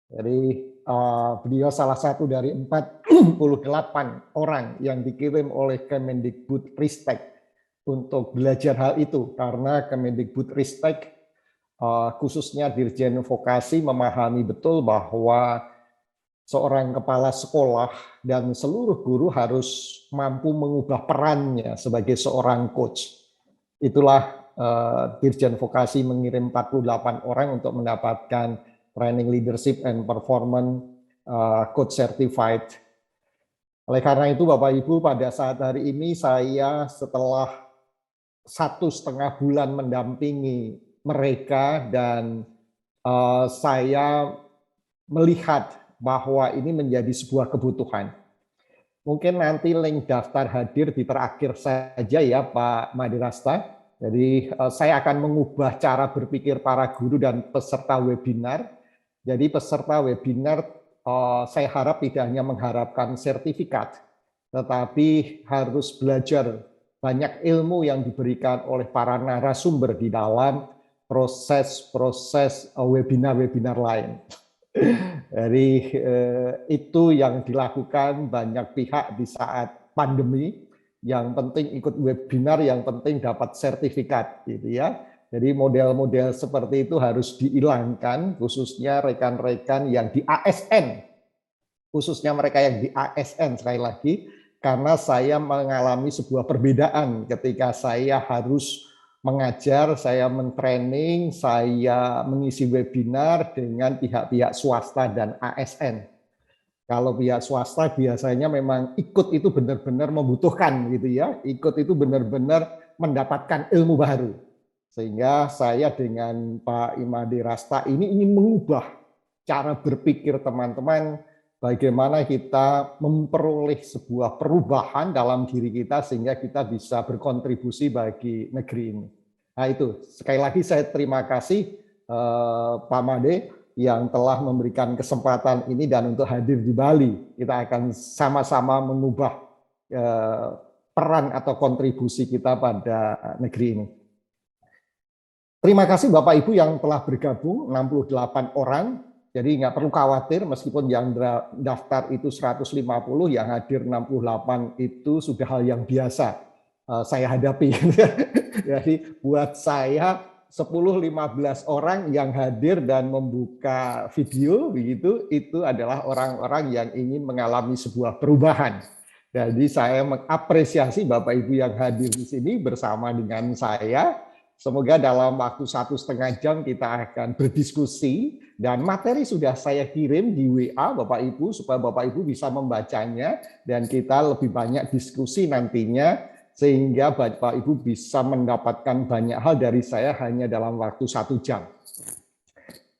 Jadi beliau salah satu dari 48 orang yang dikirim oleh Kemendikbudristek untuk belajar hal itu, karena Kemendikbudristek khususnya Dirjen Vokasi memahami betul bahwa seorang kepala sekolah dan seluruh guru harus mampu mengubah perannya sebagai seorang coach. Itulah Dirjen Vokasi mengirim 48 orang untuk mendapatkan Training Leadership and Performance Coach Certified. Oleh karena itu, Bapak Ibu, pada saat hari ini saya setelah 1,5 bulan mendampingi mereka dan saya melihat bahwa ini menjadi sebuah kebutuhan. Mungkin nanti link daftar hadir di terakhir saja ya Pak Madirasta. Jadi saya akan mengubah cara berpikir para guru dan peserta webinar. Jadi peserta webinar saya harap tidak hanya mengharapkan sertifikat, tetapi harus belajar banyak ilmu yang diberikan oleh para narasumber di dalam proses-proses webinar-webinar lain. Jadi itu yang dilakukan banyak pihak di saat pandemi. Yang penting ikut webinar, yang penting dapat sertifikat, gitu ya. Jadi model-model seperti itu harus dihilangkan, khususnya rekan-rekan yang di ASN, khususnya mereka yang di ASN sekali lagi, karena saya mengalami sebuah perbedaan ketika saya harus mengajar, saya mentraining, saya mengisi webinar dengan pihak-pihak swasta dan ASN. Kalau pihak swasta biasanya memang ikut itu benar-benar membutuhkan gitu ya, ikut itu benar-benar mendapatkan ilmu baru. Sehingga saya dengan Pak Imade Rasta ini ingin mengubah cara berpikir teman-teman, bagaimana kita memperoleh sebuah perubahan dalam diri kita sehingga kita bisa berkontribusi bagi negeri ini. Nah itu, sekali lagi saya terima kasih Pak Made yang telah memberikan kesempatan ini dan untuk hadir di Bali. Kita akan sama-sama mengubah peran atau kontribusi kita pada negeri ini. Terima kasih Bapak Ibu yang telah bergabung, 68 orang. Jadi nggak perlu khawatir, meskipun yang daftar itu 150, yang hadir 68 itu sudah hal yang biasa saya hadapi. Jadi buat saya 10-15 orang yang hadir dan membuka video begitu, itu adalah orang-orang yang ingin mengalami sebuah perubahan. Jadi saya mengapresiasi Bapak Ibu yang hadir di sini bersama dengan saya. Semoga dalam waktu 1,5 jam kita akan berdiskusi dan materi sudah saya kirim di WA Bapak Ibu supaya Bapak Ibu bisa membacanya dan kita lebih banyak diskusi nantinya, sehingga Bapak Ibu bisa mendapatkan banyak hal dari saya hanya dalam waktu 1 jam.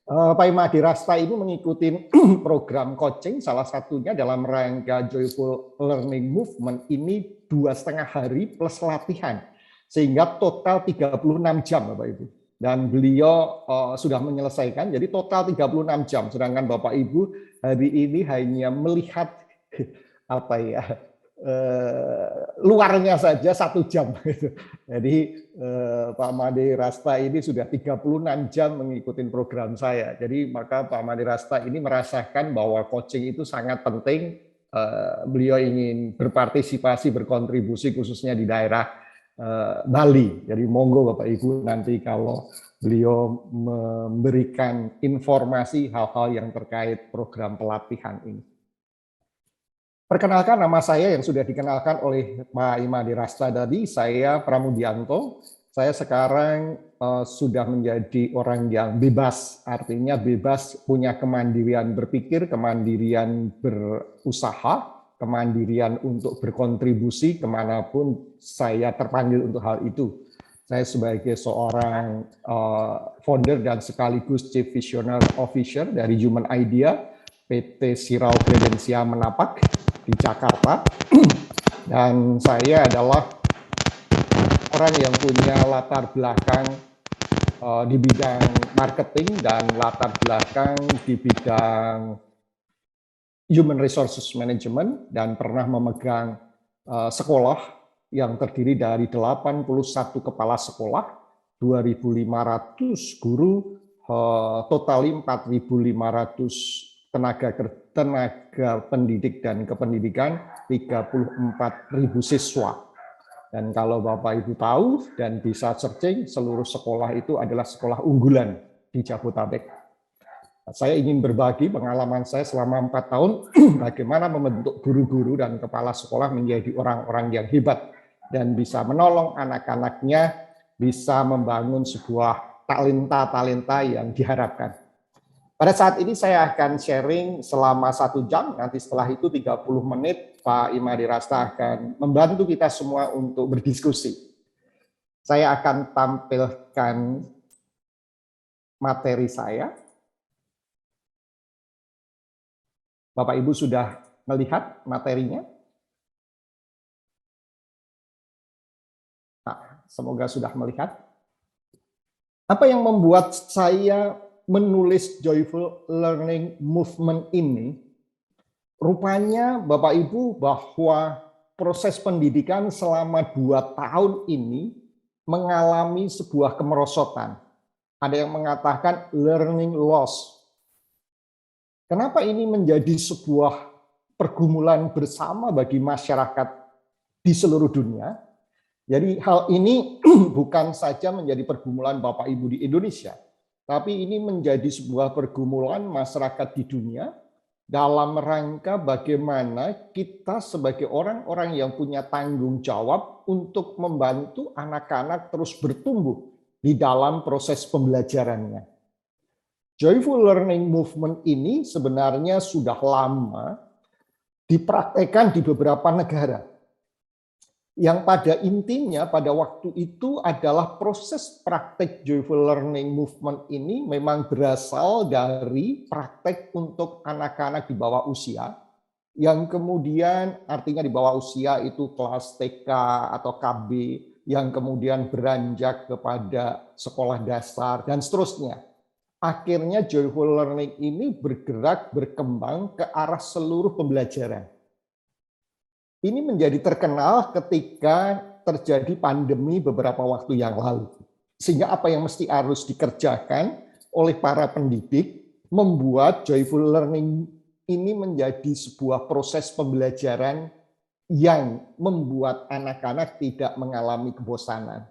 Pak Imade Rasta ini mengikuti program coaching, salah satunya dalam rangka Joyful Learning Movement ini 2,5 hari plus latihan, sehingga total 36 jam Bapak Ibu. Dan beliau sudah menyelesaikan, jadi total 36 jam, sedangkan Bapak Ibu hari ini hanya melihat apa ya, luarnya saja 1 jam. Jadi Pak Made Rasta ini sudah 36 jam mengikuti program saya. Jadi maka Pak Made Rasta ini merasakan bahwa coaching itu sangat penting. Beliau ingin berpartisipasi, berkontribusi khususnya di daerah Bali. Jadi monggo Bapak Ibu nanti kalau beliau memberikan informasi hal-hal yang terkait program pelatihan ini. Perkenalkan, nama saya yang sudah dikenalkan oleh Pak Imade Rasta tadi, saya Pramudianto. Saya sekarang sudah menjadi orang yang bebas, artinya bebas punya kemandirian berpikir, kemandirian berusaha, kemandirian untuk berkontribusi kemanapun saya terpanggil untuk hal itu. Saya sebagai seorang founder dan sekaligus Chief Visionary Officer dari Human Idea, PT Sirau Kredensia Menapak di Jakarta, dan saya adalah orang yang punya latar belakang di bidang marketing dan latar belakang di bidang human resources management dan pernah memegang sekolah yang terdiri dari 81 kepala sekolah, 2.500 guru, total 4.500 tenaga pendidik dan kependidikan 34.000 siswa. Dan kalau Bapak Ibu tahu dan bisa searching, seluruh sekolah itu adalah sekolah unggulan di Jabodetabek. Saya ingin berbagi pengalaman saya selama 4 tahun bagaimana membentuk guru-guru dan kepala sekolah menjadi orang-orang yang hebat dan bisa menolong anak-anaknya bisa membangun sebuah talenta-talenta yang diharapkan. Pada saat ini saya akan sharing selama 1 jam, nanti setelah itu 30 menit Pak Imadi Rasta akan membantu kita semua untuk berdiskusi. Saya akan tampilkan materi saya. Bapak Ibu sudah melihat materinya? Nah, semoga sudah melihat. Apa yang membuat saya menulis Joyful Learning Movement ini? Rupanya Bapak Ibu bahwa proses pendidikan selama 2 tahun ini mengalami sebuah kemerosotan. Ada yang mengatakan learning loss. Kenapa ini menjadi sebuah pergumulan bersama bagi masyarakat di seluruh dunia? Jadi hal ini bukan saja menjadi pergumulan Bapak Ibu di Indonesia, tapi ini menjadi sebuah pergumulan masyarakat di dunia dalam rangka bagaimana kita sebagai orang-orang yang punya tanggung jawab untuk membantu anak-anak terus bertumbuh di dalam proses pembelajarannya. Joyful Learning Movement ini sebenarnya sudah lama dipraktekkan di beberapa negara. Yang pada intinya pada waktu itu adalah proses praktek Joyful Learning Movement ini memang berasal dari praktek untuk anak-anak di bawah usia, yang kemudian artinya di bawah usia itu kelas TK atau KB, yang kemudian beranjak kepada sekolah dasar, dan seterusnya. Akhirnya Joyful Learning ini berkembang ke arah seluruh pembelajaran. Ini menjadi terkenal ketika terjadi pandemi beberapa waktu yang lalu. Sehingga apa yang mesti harus dikerjakan oleh para pendidik membuat Joyful Learning ini menjadi sebuah proses pembelajaran yang membuat anak-anak tidak mengalami kebosanan.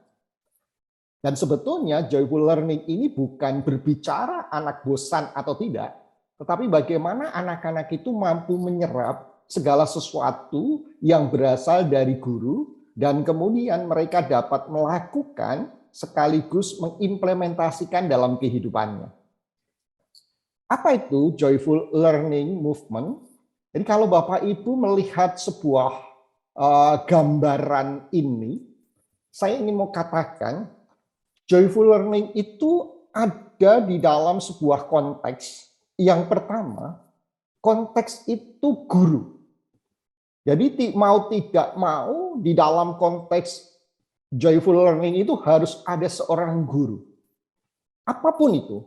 Dan sebetulnya Joyful Learning ini bukan berbicara anak bosan atau tidak, tetapi bagaimana anak-anak itu mampu menyerap segala sesuatu yang berasal dari guru, dan kemudian mereka dapat melakukan sekaligus mengimplementasikan dalam kehidupannya. Apa itu Joyful Learning Movement? Jadi kalau Bapak Ibu melihat sebuah gambaran ini, saya ingin mau katakan, Joyful Learning itu ada di dalam sebuah konteks. Yang pertama, konteks itu guru. Jadi mau tidak mau di dalam konteks Joyful Learning itu harus ada seorang guru. Apapun itu.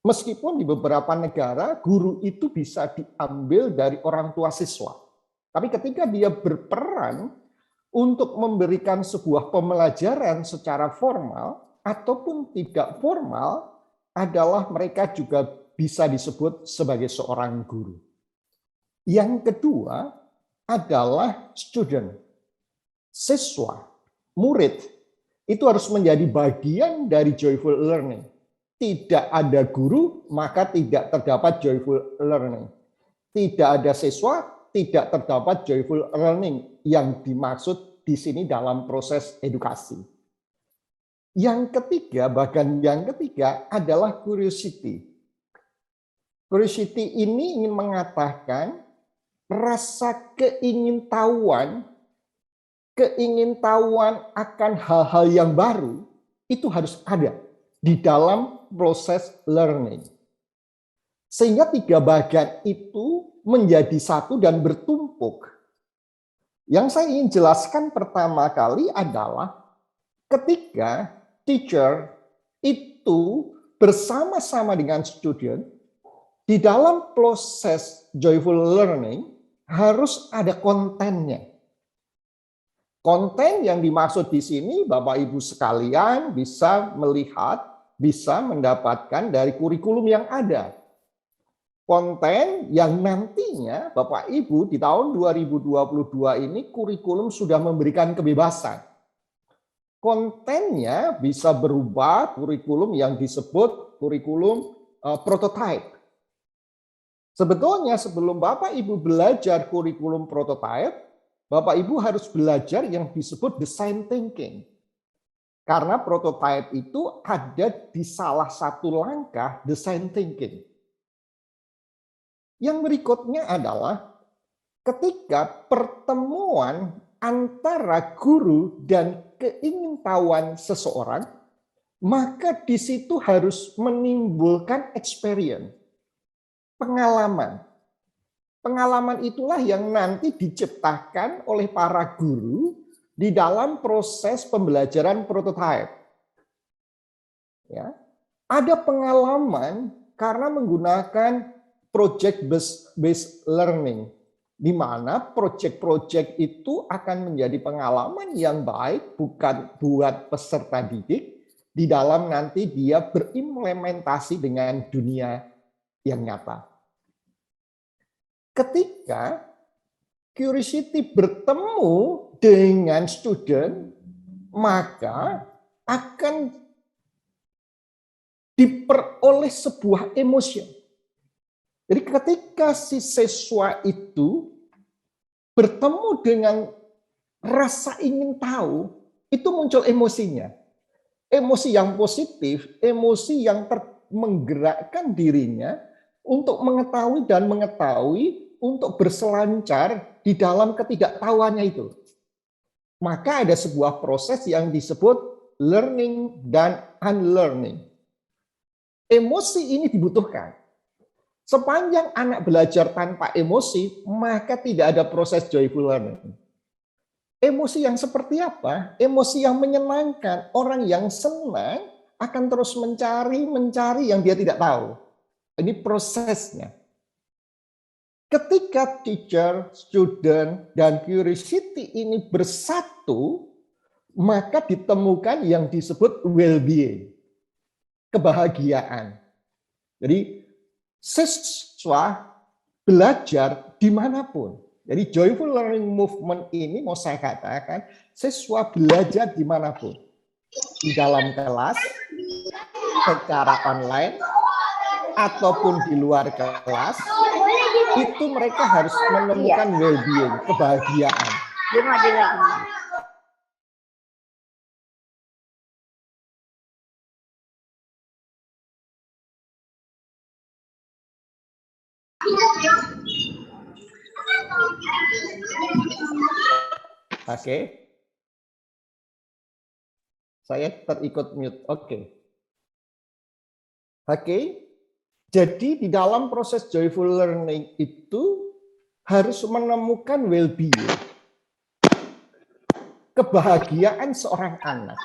Meskipun di beberapa negara guru itu bisa diambil dari orang tua siswa. Tapi ketika dia berperan untuk memberikan sebuah pembelajaran secara formal ataupun tidak formal, adalah mereka juga bisa disebut sebagai seorang guru. Yang kedua adalah student, siswa, murid. Itu harus menjadi bagian dari Joyful Learning. Tidak ada guru, maka tidak terdapat Joyful Learning. Tidak ada siswa, tidak terdapat Joyful Learning yang dimaksud di sini dalam proses edukasi. Yang ketiga, bagian yang ketiga adalah curiosity. Curiosity ini ingin mengatakan rasa keingintahuan akan hal-hal yang baru itu harus ada di dalam proses learning. Sehingga 3 bagian itu menjadi satu dan bertumpuk. Yang saya ingin jelaskan pertama kali adalah ketika teacher itu bersama-sama dengan student di dalam proses joyful learning harus ada kontennya. Konten yang dimaksud di sini Bapak Ibu sekalian bisa melihat, bisa mendapatkan dari kurikulum yang ada. Konten yang nantinya Bapak Ibu di tahun 2022 ini kurikulum sudah memberikan kebebasan. Kontennya bisa berubah kurikulum yang disebut kurikulum prototype. Sebetulnya sebelum Bapak Ibu belajar kurikulum prototype, Bapak Ibu harus belajar yang disebut design thinking. Karena prototype itu ada di salah satu langkah design thinking. Yang berikutnya adalah ketika pertemuan antara guru dan keingintahuan seseorang, maka di situ harus menimbulkan experience, pengalaman. Pengalaman itulah yang nanti diciptakan oleh para guru di dalam proses pembelajaran prototype. Ya, ada pengalaman karena menggunakan project based learning, di mana project-project itu akan menjadi pengalaman yang baik bukan buat peserta didik di dalam nanti dia berimplementasi dengan dunia yang nyata. Ketika curiosity bertemu dengan student, maka akan diperoleh sebuah emosi. Jadi ketika si siswa itu bertemu dengan rasa ingin tahu, itu muncul emosinya. Emosi yang positif, emosi yang menggerakkan dirinya untuk mengetahui dan mengetahui untuk berselancar di dalam ketidaktahuannya itu. Maka ada sebuah proses yang disebut learning dan unlearning. Emosi ini dibutuhkan. Sepanjang anak belajar tanpa emosi, maka tidak ada proses joyful learning. Emosi yang seperti apa? Emosi yang menyenangkan. Orang yang senang akan terus mencari yang dia tidak tahu. Ini prosesnya. Ketika teacher, student, dan curiosity ini bersatu, maka ditemukan yang disebut well-being, kebahagiaan. Jadi siswa belajar dimanapun. Jadi joyful learning movement ini mau saya katakan, siswa belajar dimanapun. Di dalam kelas, secara online, ataupun di luar kelas, itu mereka harus menemukan well-being, kebahagiaan. Oke. Saya terikut mute. Oke. Jadi di dalam proses joyful learning itu harus menemukan well-being, kebahagiaan seorang anak.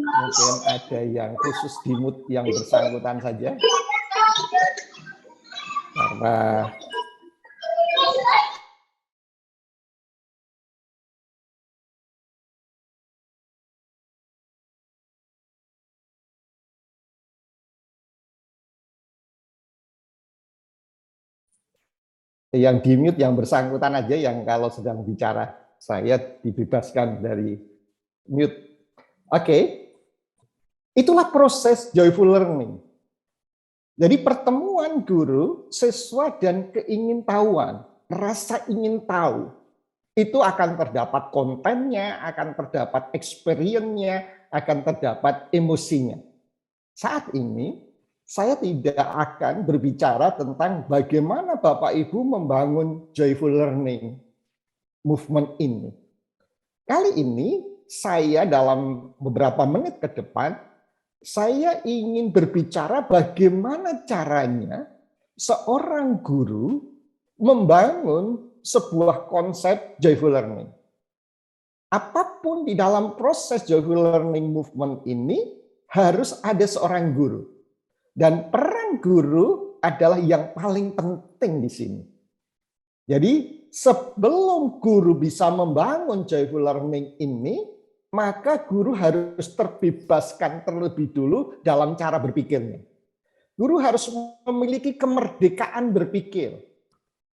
Mungkin ada yang khusus di mute yang bersangkutan saja. Karena yang di mute yang bersangkutan aja, yang kalau sedang bicara saya dibebaskan dari mute. Oke. Itulah proses joyful learning. Jadi pertemuan guru, siswa, dan keingintahuan, rasa ingin tahu, itu akan terdapat kontennya, akan terdapat experience-nya, akan terdapat emosinya. Saat ini, saya tidak akan berbicara tentang bagaimana Bapak Ibu membangun joyful learning movement ini. Kali ini, saya dalam beberapa menit ke depan, saya ingin berbicara bagaimana caranya seorang guru membangun sebuah konsep joyful learning. Apapun di dalam proses joyful learning movement ini harus ada seorang guru. Dan peran guru adalah yang paling penting di sini. Jadi sebelum guru bisa membangun joyful learning ini, maka guru harus terbebaskan terlebih dulu dalam cara berpikirnya. Guru harus memiliki kemerdekaan berpikir.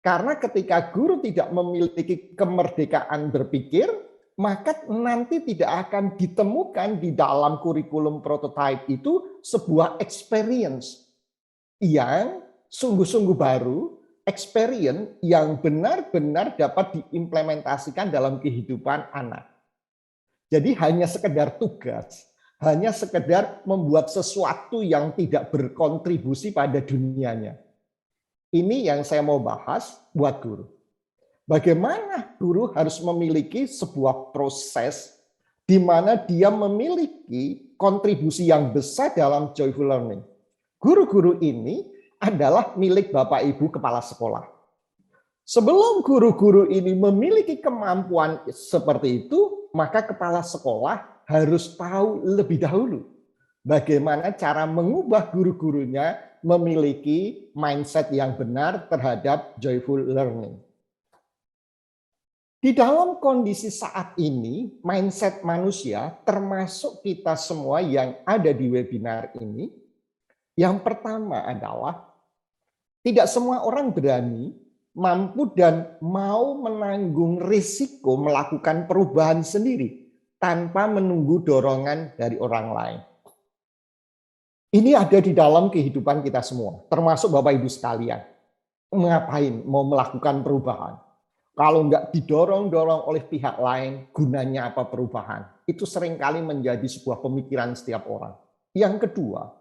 Karena ketika guru tidak memiliki kemerdekaan berpikir, maka nanti tidak akan ditemukan di dalam kurikulum prototype itu sebuah experience yang sungguh-sungguh baru, experience yang benar-benar dapat diimplementasikan dalam kehidupan anak. Jadi hanya sekedar tugas, hanya sekedar membuat sesuatu yang tidak berkontribusi pada dunianya. Ini yang saya mau bahas buat guru. Bagaimana guru harus memiliki sebuah proses di mana dia memiliki kontribusi yang besar dalam joyful learning. Guru-guru ini adalah milik Bapak Ibu kepala sekolah. Sebelum guru-guru ini memiliki kemampuan seperti itu, maka kepala sekolah harus tahu lebih dahulu bagaimana cara mengubah guru-gurunya memiliki mindset yang benar terhadap joyful learning. Di dalam kondisi saat ini, mindset manusia, termasuk kita semua yang ada di webinar ini, yang pertama adalah tidak semua orang berani, mampu, dan mau menanggung risiko melakukan perubahan sendiri tanpa menunggu dorongan dari orang lain. Ini ada di dalam kehidupan kita semua, termasuk Bapak Ibu sekalian. Ngapain mau melakukan perubahan? Kalau nggak didorong-dorong oleh pihak lain, gunanya apa perubahan? Itu seringkali menjadi sebuah pemikiran setiap orang. Yang kedua,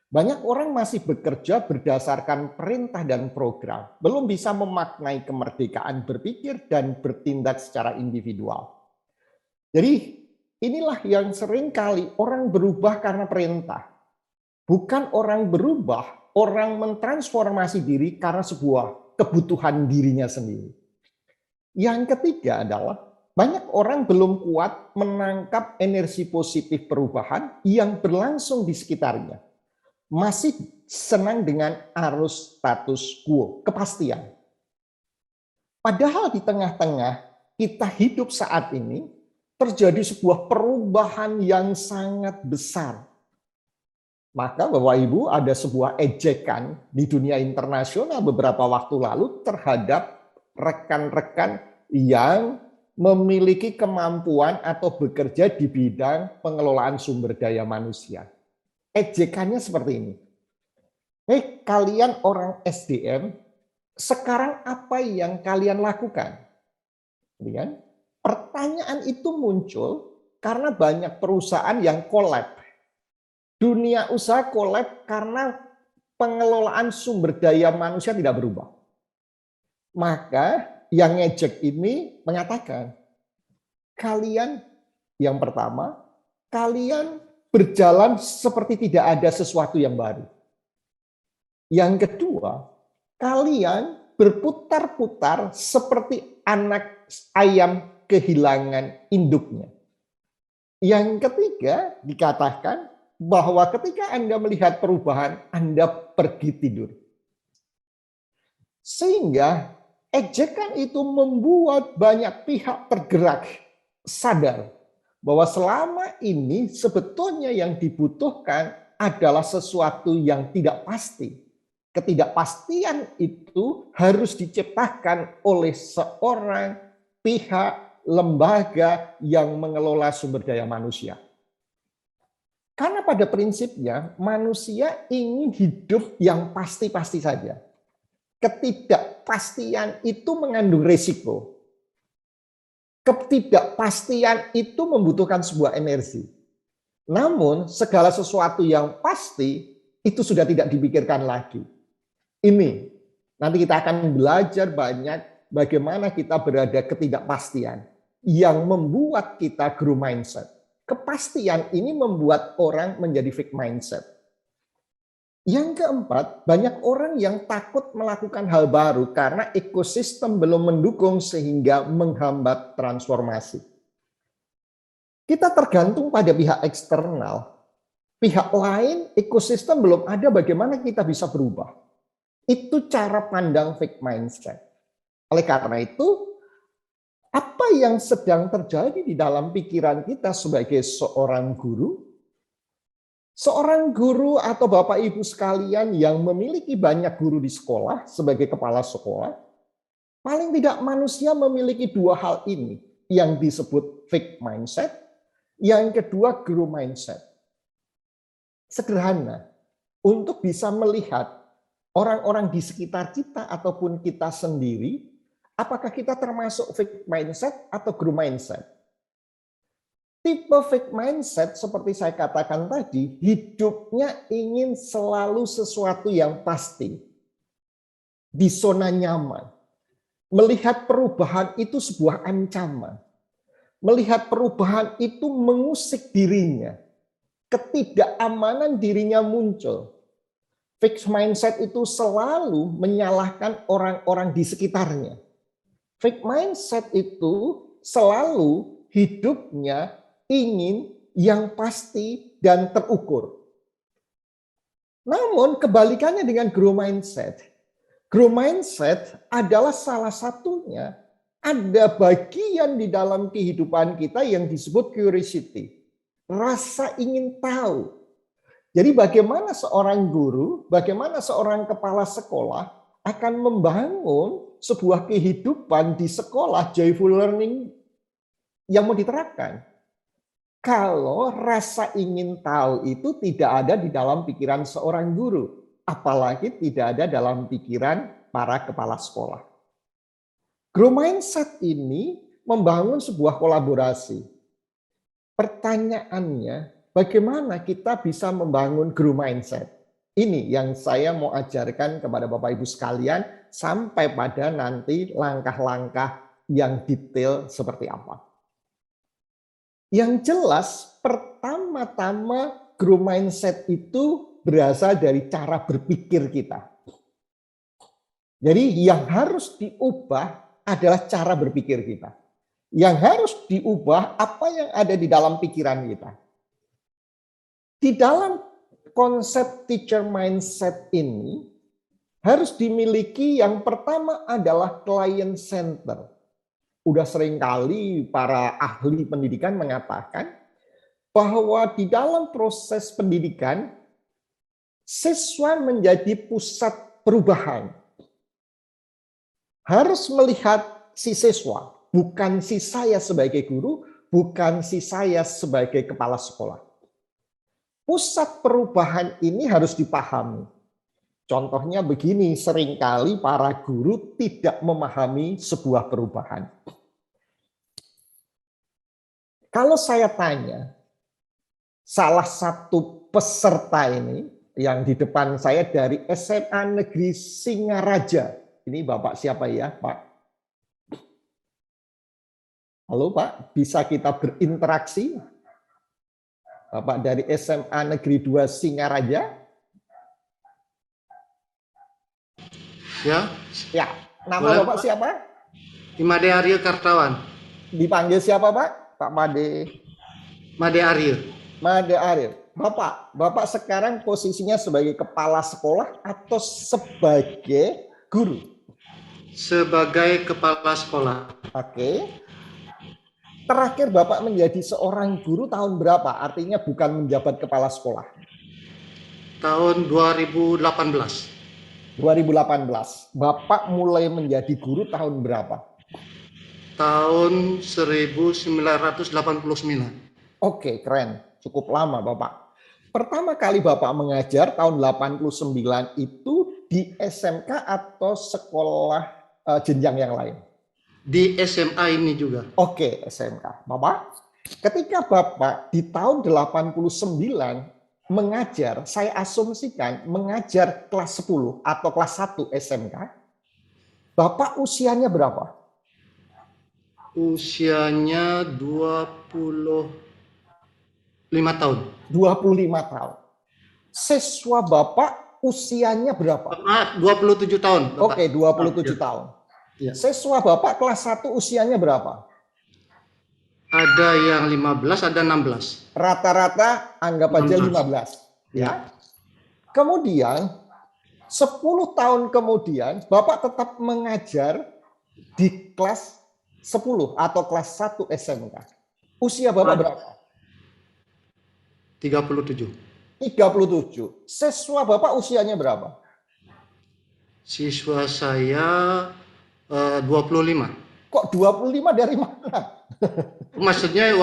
banyak orang masih bekerja berdasarkan perintah dan program, belum bisa memaknai kemerdekaan berpikir dan bertindak secara individual. Jadi inilah yang seringkali orang berubah karena perintah. Bukan orang berubah, orang mentransformasi diri karena sebuah kebutuhan dirinya sendiri. Yang ketiga adalah banyak orang belum kuat menangkap energi positif perubahan yang berlangsung di sekitarnya. Masih senang dengan arus status quo, kepastian. Padahal di tengah-tengah kita hidup saat ini terjadi sebuah perubahan yang sangat besar. Maka Bapak Ibu ada sebuah ejekan di dunia internasional beberapa waktu lalu terhadap rekan-rekan yang memiliki kemampuan atau bekerja di bidang pengelolaan sumber daya manusia. Ejekannya seperti ini. Hei kalian orang SDM, sekarang apa yang kalian lakukan? Pertanyaan itu muncul karena banyak perusahaan yang collab. Dunia usaha collab karena pengelolaan sumber daya manusia tidak berubah. Maka yang ngejek ini mengatakan, kalian yang pertama, kalian berjalan seperti tidak ada sesuatu yang baru. Yang kedua, kalian berputar-putar seperti anak ayam kehilangan induknya. Yang ketiga, dikatakan bahwa ketika Anda melihat perubahan, Anda pergi tidur. Sehingga ejekan itu membuat banyak pihak tergerak, sadar bahwa selama ini sebetulnya yang dibutuhkan adalah sesuatu yang tidak pasti. Ketidakpastian itu harus diciptakan oleh seorang pihak, lembaga yang mengelola sumber daya manusia. Karena pada prinsipnya manusia ingin hidup yang pasti-pasti saja. Ketidakpastian itu mengandung risiko. Ketidakpastian itu membutuhkan sebuah energi. Namun segala sesuatu yang pasti itu sudah tidak dipikirkan lagi. Ini nanti kita akan belajar banyak bagaimana kita berada ketidakpastian yang membuat kita grow mindset. Kepastian ini membuat orang menjadi fixed mindset. Yang keempat, banyak orang yang takut melakukan hal baru karena ekosistem belum mendukung sehingga menghambat transformasi. Kita tergantung pada pihak eksternal. Pihak lain, ekosistem belum ada, bagaimana kita bisa berubah. Itu cara pandang fixed mindset. Oleh karena itu, Apa yang sedang terjadi di dalam pikiran kita sebagai seorang guru? Seorang guru atau Bapak Ibu sekalian yang memiliki banyak guru di sekolah sebagai kepala sekolah, paling tidak manusia memiliki dua hal ini yang disebut fixed mindset, yang kedua growth mindset. Sederhana, untuk bisa melihat orang-orang di sekitar kita ataupun kita sendiri, apakah kita termasuk fixed mindset atau growth mindset? Tipe fixed mindset seperti saya katakan tadi, hidupnya ingin selalu sesuatu yang pasti. Di zona nyaman. Melihat perubahan itu sebuah ancaman. Melihat perubahan itu mengusik dirinya. Ketidakamanan dirinya muncul. Fixed mindset itu selalu menyalahkan orang-orang di sekitarnya. Fixed mindset itu selalu hidupnya ingin yang pasti dan terukur. Namun kebalikannya dengan growth mindset. Growth mindset adalah salah satunya, ada bagian di dalam kehidupan kita yang disebut curiosity. Rasa ingin tahu. Jadi bagaimana seorang guru, bagaimana seorang kepala sekolah akan membangun sebuah kehidupan di sekolah joyful learning yang mau diterapkan. Kalau rasa ingin tahu itu tidak ada di dalam pikiran seorang guru, apalagi tidak ada dalam pikiran para kepala sekolah. Growth mindset ini membangun sebuah kolaborasi. Pertanyaannya, bagaimana kita bisa membangun growth mindset? Ini yang saya mau ajarkan kepada Bapak Ibu sekalian sampai pada nanti langkah-langkah yang detail seperti apa. Yang jelas, pertama-tama growth mindset itu berasal dari cara berpikir kita. Jadi yang harus diubah adalah cara berpikir kita. Yang harus diubah apa yang ada di dalam pikiran kita. Di dalam konsep teacher mindset ini harus dimiliki yang pertama adalah client center. Udah seringkali para ahli pendidikan mengatakan bahwa di dalam proses pendidikan, siswa menjadi pusat perubahan. Harus melihat si siswa, bukan si saya sebagai guru, bukan si saya sebagai kepala sekolah. Pusat perubahan ini harus dipahami. Contohnya begini, seringkali para guru tidak memahami sebuah perubahan. Kalau saya tanya, salah satu peserta ini yang di depan saya dari SMA Negeri Singaraja. Ini Bapak siapa ya, Pak? Halo Pak, bisa kita berinteraksi? Bapak dari SMA Negeri 2 Singaraja? Ya. Ya, nama Boleh, Bapak Pak? siapa? Made Aryo Kartawan. Dipanggil siapa Pak? Pak Made. Made Aryo. Made Arif. Bapak sekarang posisinya sebagai kepala sekolah atau sebagai guru? Sebagai kepala sekolah. Oke. Terakhir Bapak menjadi seorang guru tahun berapa? Artinya bukan menjabat kepala sekolah. Tahun 2018. 2018. Bapak mulai menjadi guru tahun berapa? Tahun 1989. Oke, keren. Cukup lama Bapak. Pertama kali Bapak mengajar tahun 89 itu di SMK atau sekolah jenjang yang lain? Di SMA ini juga. Oke, SMK. Bapak, ketika Bapak di tahun 89 mengajar, saya asumsikan mengajar kelas 10 atau kelas 1 SMK, Bapak usianya berapa? Usianya 25 tahun. 25 tahun. Siswa Bapak usianya berapa? 27 tahun. Bapak. Oke, 27 tahun. Ya. Siswa Bapak kelas 1 usianya berapa? Ada yang 15, ada 16. Rata-rata anggap aja 15. Ya. Kemudian 10 tahun kemudian Bapak tetap mengajar di kelas 10 atau kelas 1 SMK. Usia Bapak berapa? 37. 37. Siswa Bapak usianya berapa? Siswa saya 25. Kok 25 dari mana? Maksudnya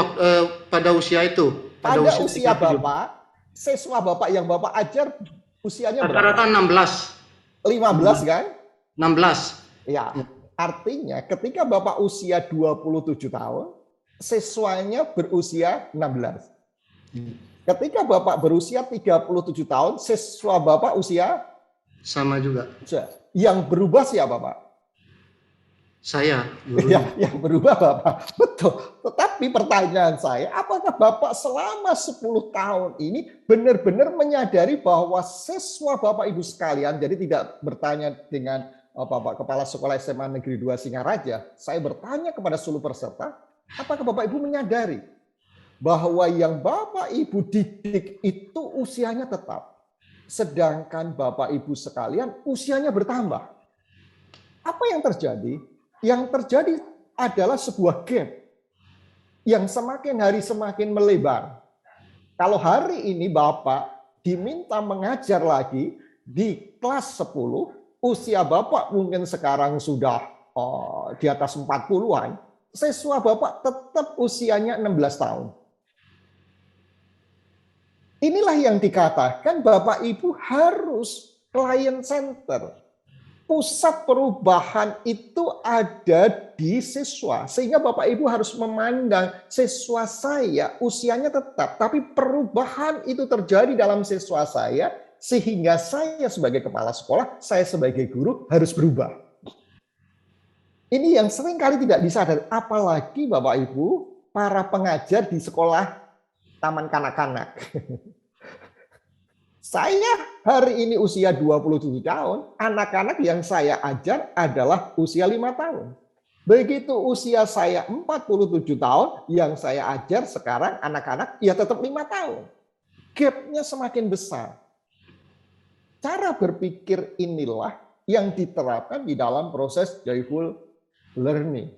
pada usia itu, Pada usia usia 37. Bapak, siswa Bapak yang Bapak ajar usianya Rata-rata berapa? 16. 15 kan? 16. Ya, artinya ketika Bapak usia 27 tahun, siswanya berusia 16. Ketika Bapak berusia 37 tahun, siswa Bapak usia Sama juga. Yang berubah siapa, Pak? Saya, Ya, gurunya. yang berubah Bapak. Betul. Tetapi pertanyaan saya, apakah Bapak selama 10 tahun ini benar-benar menyadari bahwa siswa Bapak Ibu sekalian, jadi tidak bertanya dengan Bapak Kepala Sekolah SMA Negeri 2 Singaraja, saya bertanya kepada seluruh peserta, apakah Bapak Ibu menyadari bahwa yang Bapak Ibu didik itu usianya tetap, sedangkan Bapak Ibu sekalian usianya bertambah. Apa yang terjadi? Yang terjadi adalah sebuah gap yang semakin hari semakin melebar. Kalau hari ini Bapak diminta mengajar lagi di kelas 10, usia Bapak mungkin sekarang sudah di atas 40-an, siswa Bapak tetap usianya 16 tahun. Inilah yang dikatakan Bapak Ibu harus client center. Pusat perubahan itu ada di siswa. Sehingga Bapak Ibu harus memandang siswa saya usianya tetap. Tapi perubahan itu terjadi dalam siswa saya. Sehingga saya sebagai kepala sekolah, saya sebagai guru harus berubah. Ini yang sering kali tidak disadari. Apalagi Bapak Ibu, para pengajar di sekolah taman kanak-kanak. Saya hari ini usia 27 tahun, anak-anak yang saya ajar adalah usia 5 tahun. Begitu usia saya 47 tahun, yang saya ajar sekarang anak-anak ya tetap 5 tahun. Gapnya semakin besar. Cara berpikir inilah yang diterapkan di dalam proses joyful learning.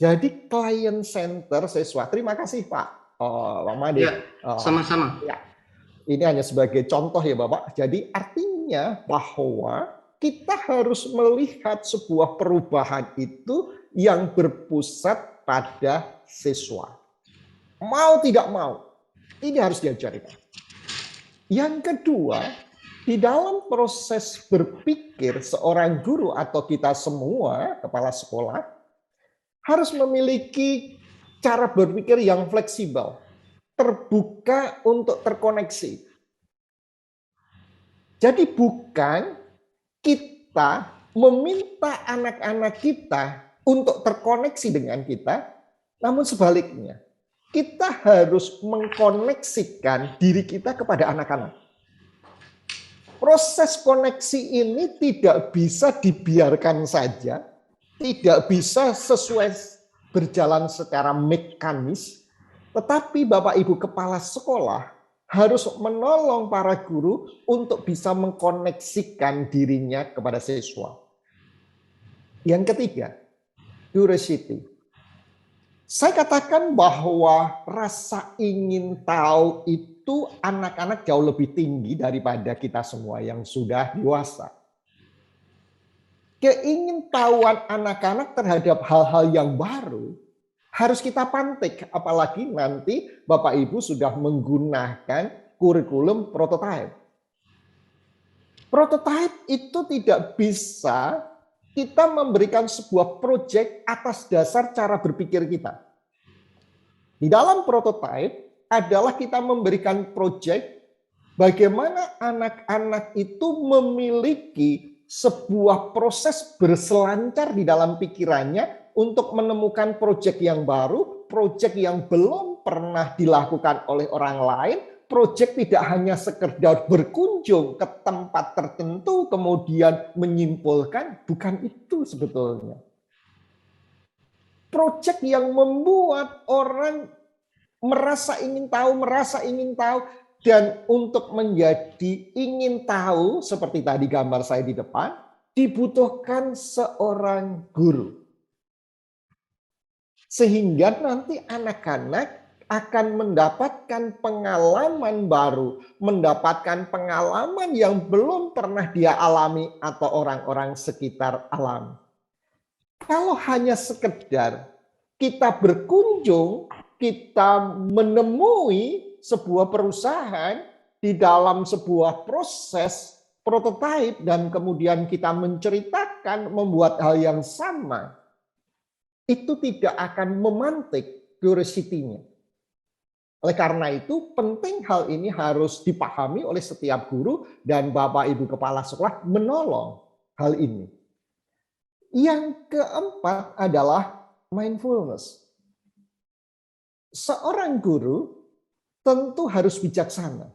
Jadi client center siswa. Terima kasih Pak. Pak Made. Ya, sama-sama. Ya. Ini hanya sebagai contoh ya Bapak. Jadi artinya bahwa kita harus melihat sebuah perubahan itu yang berpusat pada siswa. Mau tidak mau, ini harus diajarkan. Yang kedua, di dalam proses berpikir seorang guru atau kita semua, kepala sekolah, harus memiliki cara berpikir yang fleksibel. Terbuka untuk terkoneksi. Jadi bukan kita meminta anak-anak kita untuk terkoneksi dengan kita, namun sebaliknya. Kita harus mengkoneksikan diri kita kepada anak-anak. Proses koneksi ini tidak bisa dibiarkan saja, tidak bisa sesuai berjalan secara mekanis, tetapi Bapak Ibu kepala sekolah harus menolong para guru untuk bisa mengkoneksikan dirinya kepada siswa. Yang ketiga, curiosity. Saya katakan bahwa rasa ingin tahu itu anak-anak jauh lebih tinggi daripada kita semua yang sudah dewasa. Keingintahuan anak-anak terhadap hal-hal yang baru harus kita pantik, apalagi nanti Bapak Ibu sudah menggunakan kurikulum prototype. Prototype itu tidak bisa kita memberikan sebuah proyek atas dasar cara berpikir kita. Di dalam prototype adalah kita memberikan proyek bagaimana anak-anak itu memiliki sebuah proses berselancar di dalam pikirannya untuk menemukan proyek yang baru, proyek yang belum pernah dilakukan oleh orang lain, proyek tidak hanya sekedar berkunjung ke tempat tertentu kemudian menyimpulkan, bukan itu sebetulnya. Proyek yang membuat orang merasa ingin tahu, dan untuk menjadi ingin tahu, seperti tadi gambar saya di depan, dibutuhkan seorang guru. Sehingga nanti anak-anak akan mendapatkan pengalaman baru, mendapatkan pengalaman yang belum pernah dia alami atau orang-orang sekitar alami. Kalau hanya sekedar kita berkunjung, kita menemui sebuah perusahaan di dalam sebuah proses prototipe dan kemudian kita menceritakan membuat hal yang sama, itu tidak akan memantik curiosity-nya. Oleh karena itu, penting hal ini harus dipahami oleh setiap guru dan Bapak Ibu Kepala Sekolah menolong hal ini. Yang keempat adalah mindfulness. Seorang guru tentu harus bijaksana.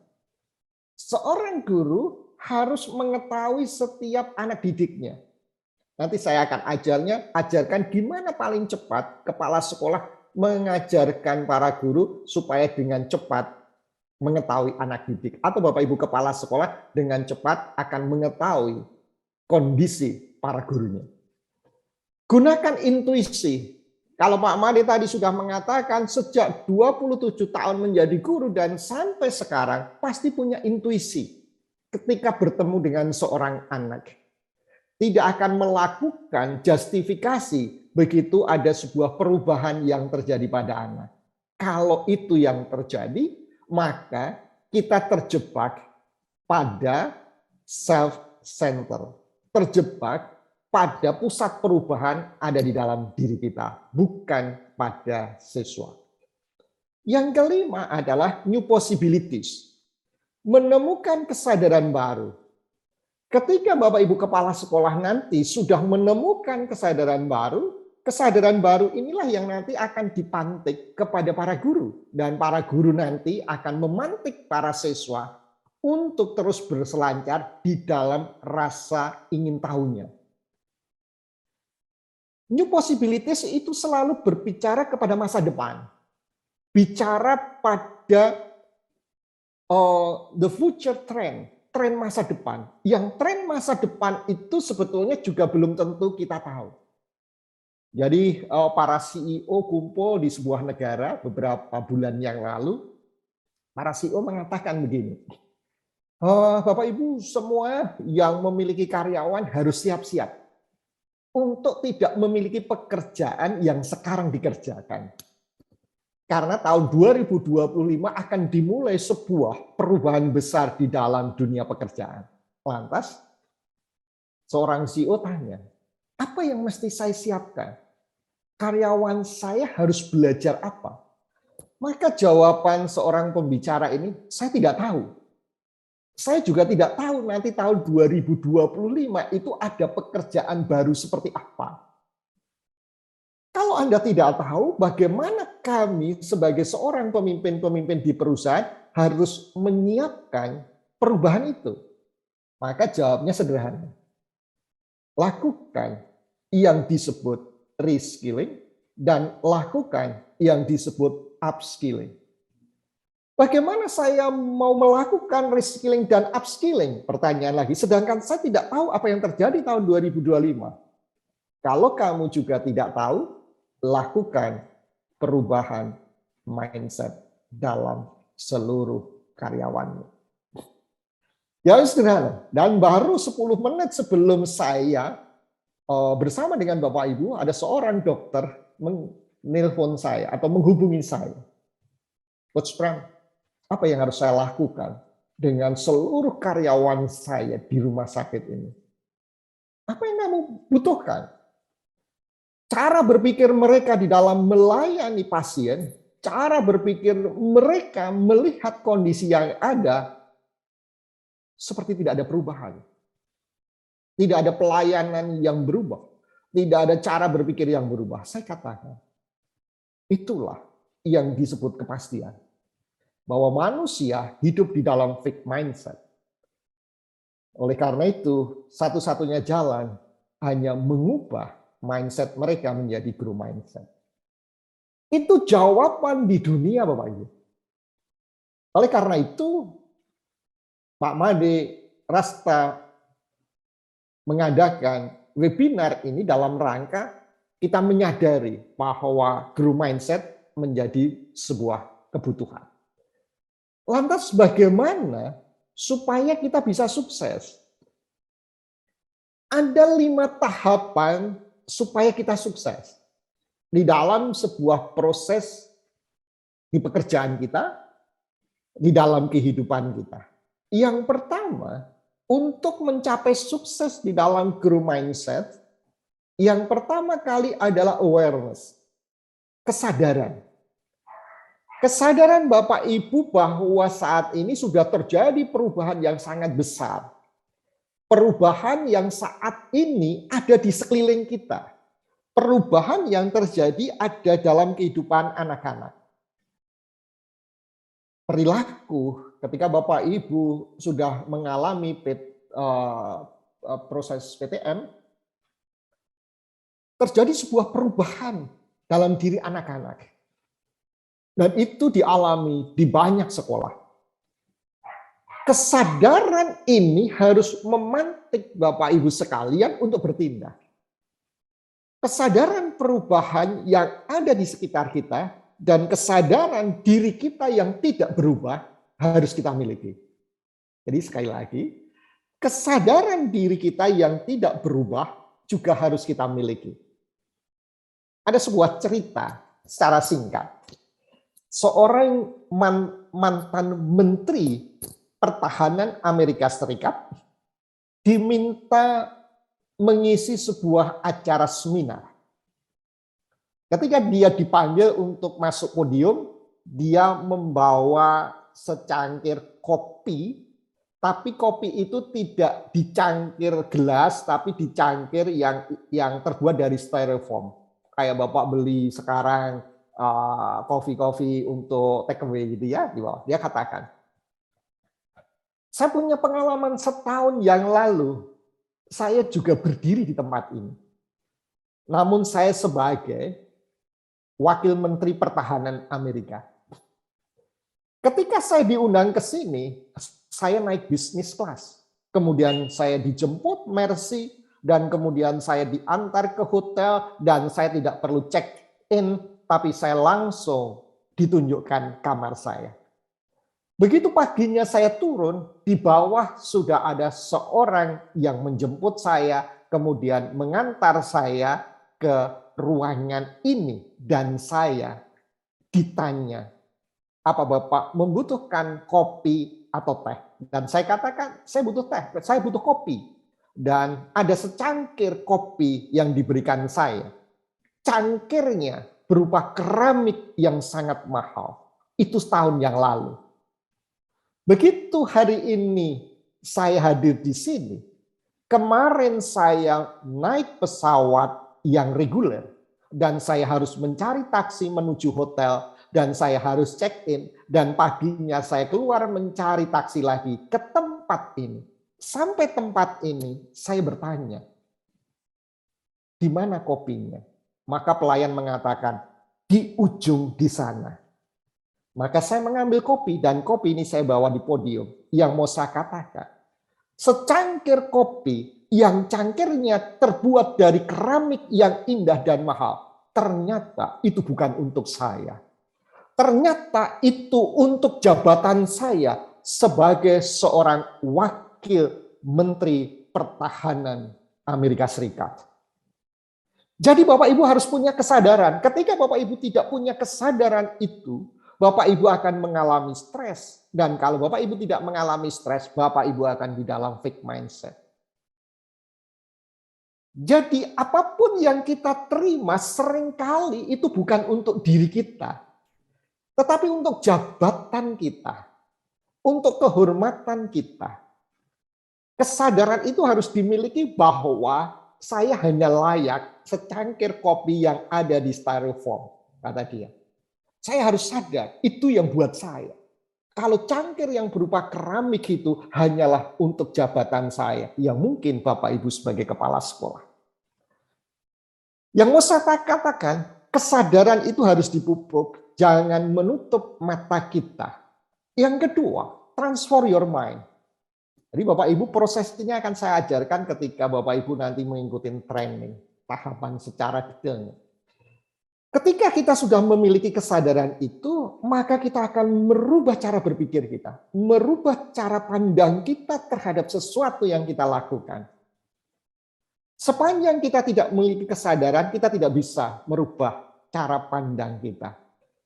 Seorang guru harus mengetahui setiap anak didiknya. Nanti saya akan ajarkan gimana paling cepat kepala sekolah mengajarkan para guru supaya dengan cepat mengetahui anak didik. Atau Bapak Ibu Kepala Sekolah dengan cepat akan mengetahui kondisi para gurunya. Gunakan intuisi. Kalau Pak Made tadi sudah mengatakan sejak 27 tahun menjadi guru dan sampai sekarang pasti punya intuisi ketika bertemu dengan seorang anak. Tidak akan melakukan justifikasi begitu ada sebuah perubahan yang terjadi pada anak. Kalau itu yang terjadi, maka kita terjebak pada self-center. Terjebak pada pusat perubahan ada di dalam diri kita, bukan pada siswa. Yang kelima adalah new possibilities. Menemukan kesadaran baru. Ketika Bapak Ibu Kepala Sekolah nanti sudah menemukan kesadaran baru inilah yang nanti akan dipantik kepada para guru. Dan para guru nanti akan memantik para siswa untuk terus berselancar di dalam rasa ingin tahunya. New possibilities itu selalu berbicara kepada masa depan. Bicara pada the future trend, tren masa depan. Yang tren masa depan itu sebetulnya juga belum tentu kita tahu. Jadi para CEO kumpul di sebuah negara beberapa bulan yang lalu, para CEO mengatakan begini, Bapak Ibu semua yang memiliki karyawan harus siap-siap untuk tidak memiliki pekerjaan yang sekarang dikerjakan. Karena tahun 2025 akan dimulai sebuah perubahan besar di dalam dunia pekerjaan. Lantas, seorang CEO tanya, apa yang mesti saya siapkan? Karyawan saya harus belajar apa? Maka jawaban seorang pembicara ini, saya tidak tahu. Saya juga tidak tahu nanti tahun 2025 itu ada pekerjaan baru seperti apa. Kalau Anda tidak tahu, bagaimana kami sebagai seorang pemimpin-pemimpin di perusahaan harus menyiapkan perubahan itu? Maka jawabnya sederhana. Lakukan yang disebut reskilling dan lakukan yang disebut upskilling. Bagaimana saya mau melakukan reskilling dan upskilling? Pertanyaan lagi, sedangkan saya tidak tahu apa yang terjadi tahun 2025. Kalau kamu juga tidak tahu, lakukan perubahan mindset dalam seluruh karyawanmu. Ya sederhana, dan baru 10 menit sebelum saya bersama dengan Bapak Ibu, ada seorang dokter menelpon saya atau menghubungi saya. Coach Pram, apa yang harus saya lakukan dengan seluruh karyawan saya di rumah sakit ini? Apa yang kamu butuhkan? Cara berpikir mereka di dalam melayani pasien, cara berpikir mereka melihat kondisi yang ada, seperti tidak ada perubahan. Tidak ada pelayanan yang berubah. Tidak ada cara berpikir yang berubah. Saya katakan, itulah yang disebut kepastian. Bahwa manusia hidup di dalam fixed mindset. Oleh karena itu, satu-satunya jalan hanya mengubah mindset mereka menjadi growth mindset. Itu jawaban di dunia, Bapak Ibu. Oleh karena itu, Pak Made Rasta mengadakan webinar ini dalam rangka kita menyadari bahwa growth mindset menjadi sebuah kebutuhan. Lantas bagaimana supaya kita bisa sukses? Ada 5 tahapan supaya kita sukses di dalam sebuah proses di pekerjaan kita, di dalam kehidupan kita. Yang pertama, untuk mencapai sukses di dalam growth mindset, yang pertama kali adalah awareness, kesadaran. Kesadaran Bapak Ibu bahwa saat ini sudah terjadi perubahan yang sangat besar. Perubahan yang saat ini ada di sekeliling kita. Perubahan yang terjadi ada dalam kehidupan anak-anak. Perilaku ketika Bapak Ibu sudah mengalami proses PTM, terjadi sebuah perubahan dalam diri anak-anak. Dan itu dialami di banyak sekolah. Kesadaran ini harus memantik Bapak Ibu sekalian untuk bertindak. Kesadaran perubahan yang ada di sekitar kita dan kesadaran diri kita yang tidak berubah harus kita miliki. Jadi sekali lagi, kesadaran diri kita yang tidak berubah juga harus kita miliki. Ada sebuah cerita secara singkat. Seorang mantan menteri pertahanan Amerika Serikat diminta mengisi sebuah acara seminar. Ketika dia dipanggil untuk masuk podium, dia membawa secangkir kopi, tapi kopi itu tidak dicangkir gelas, tapi dicangkir yang terbuat dari styrofoam. Kayak Bapak beli sekarang kopi untuk take away gitu ya, di bawah. Dia katakan, saya punya pengalaman setahun yang lalu, saya juga berdiri di tempat ini. Namun saya sebagai Wakil Menteri Pertahanan Amerika. Ketika saya diundang ke sini, saya naik bisnis kelas. Kemudian saya dijemput Mercy, dan kemudian saya diantar ke hotel, dan saya tidak perlu check-in, tapi saya langsung ditunjukkan kamar saya. Begitu paginya saya turun, di bawah sudah ada seorang yang menjemput saya, kemudian mengantar saya ke ruangan ini, dan saya ditanya, apa Bapak membutuhkan kopi atau teh? Dan saya katakan, saya butuh teh, saya butuh kopi. Dan ada secangkir kopi yang diberikan saya. Cangkirnya berupa keramik yang sangat mahal. Itu setahun yang lalu. Begitu hari ini saya hadir di sini, kemarin saya naik pesawat yang reguler, dan saya harus mencari taksi menuju hotel, dan saya harus check-in, dan paginya saya keluar mencari taksi lagi ke tempat ini. Sampai tempat ini, saya bertanya, di mana kopinya? Maka pelayan mengatakan, di ujung di sana. Maka saya mengambil kopi, dan kopi ini saya bawa di podium. Yang mau saya katakan, secangkir kopi yang cangkirnya terbuat dari keramik yang indah dan mahal, ternyata itu bukan untuk saya. Ternyata itu untuk jabatan saya sebagai seorang Wakil Menteri Pertahanan Amerika Serikat. Jadi Bapak Ibu harus punya kesadaran. Ketika Bapak Ibu tidak punya kesadaran itu, Bapak Ibu akan mengalami stres. Dan kalau Bapak Ibu tidak mengalami stres, Bapak Ibu akan di dalam fixed mindset. Jadi apapun yang kita terima seringkali itu bukan untuk diri kita. Tetapi untuk jabatan kita. Untuk kehormatan kita. Kesadaran itu harus dimiliki bahwa saya hanya layak secangkir kopi yang ada di styrofoam, kata dia. Saya harus sadar, itu yang buat saya. Kalau cangkir yang berupa keramik itu hanyalah untuk jabatan saya, yang mungkin Bapak Ibu sebagai kepala sekolah. Yang mau saya katakan, kesadaran itu harus dipupuk, jangan menutup mata kita. Yang kedua, transform your mind. Jadi Bapak Ibu prosesnya akan saya ajarkan ketika Bapak Ibu nanti mengikuti training. tahapan secara detailnya. Ketika kita sudah memiliki kesadaran itu, maka kita akan merubah cara berpikir kita, merubah cara pandang kita terhadap sesuatu yang kita lakukan. Sepanjang kita tidak memiliki kesadaran, kita tidak bisa merubah cara pandang kita.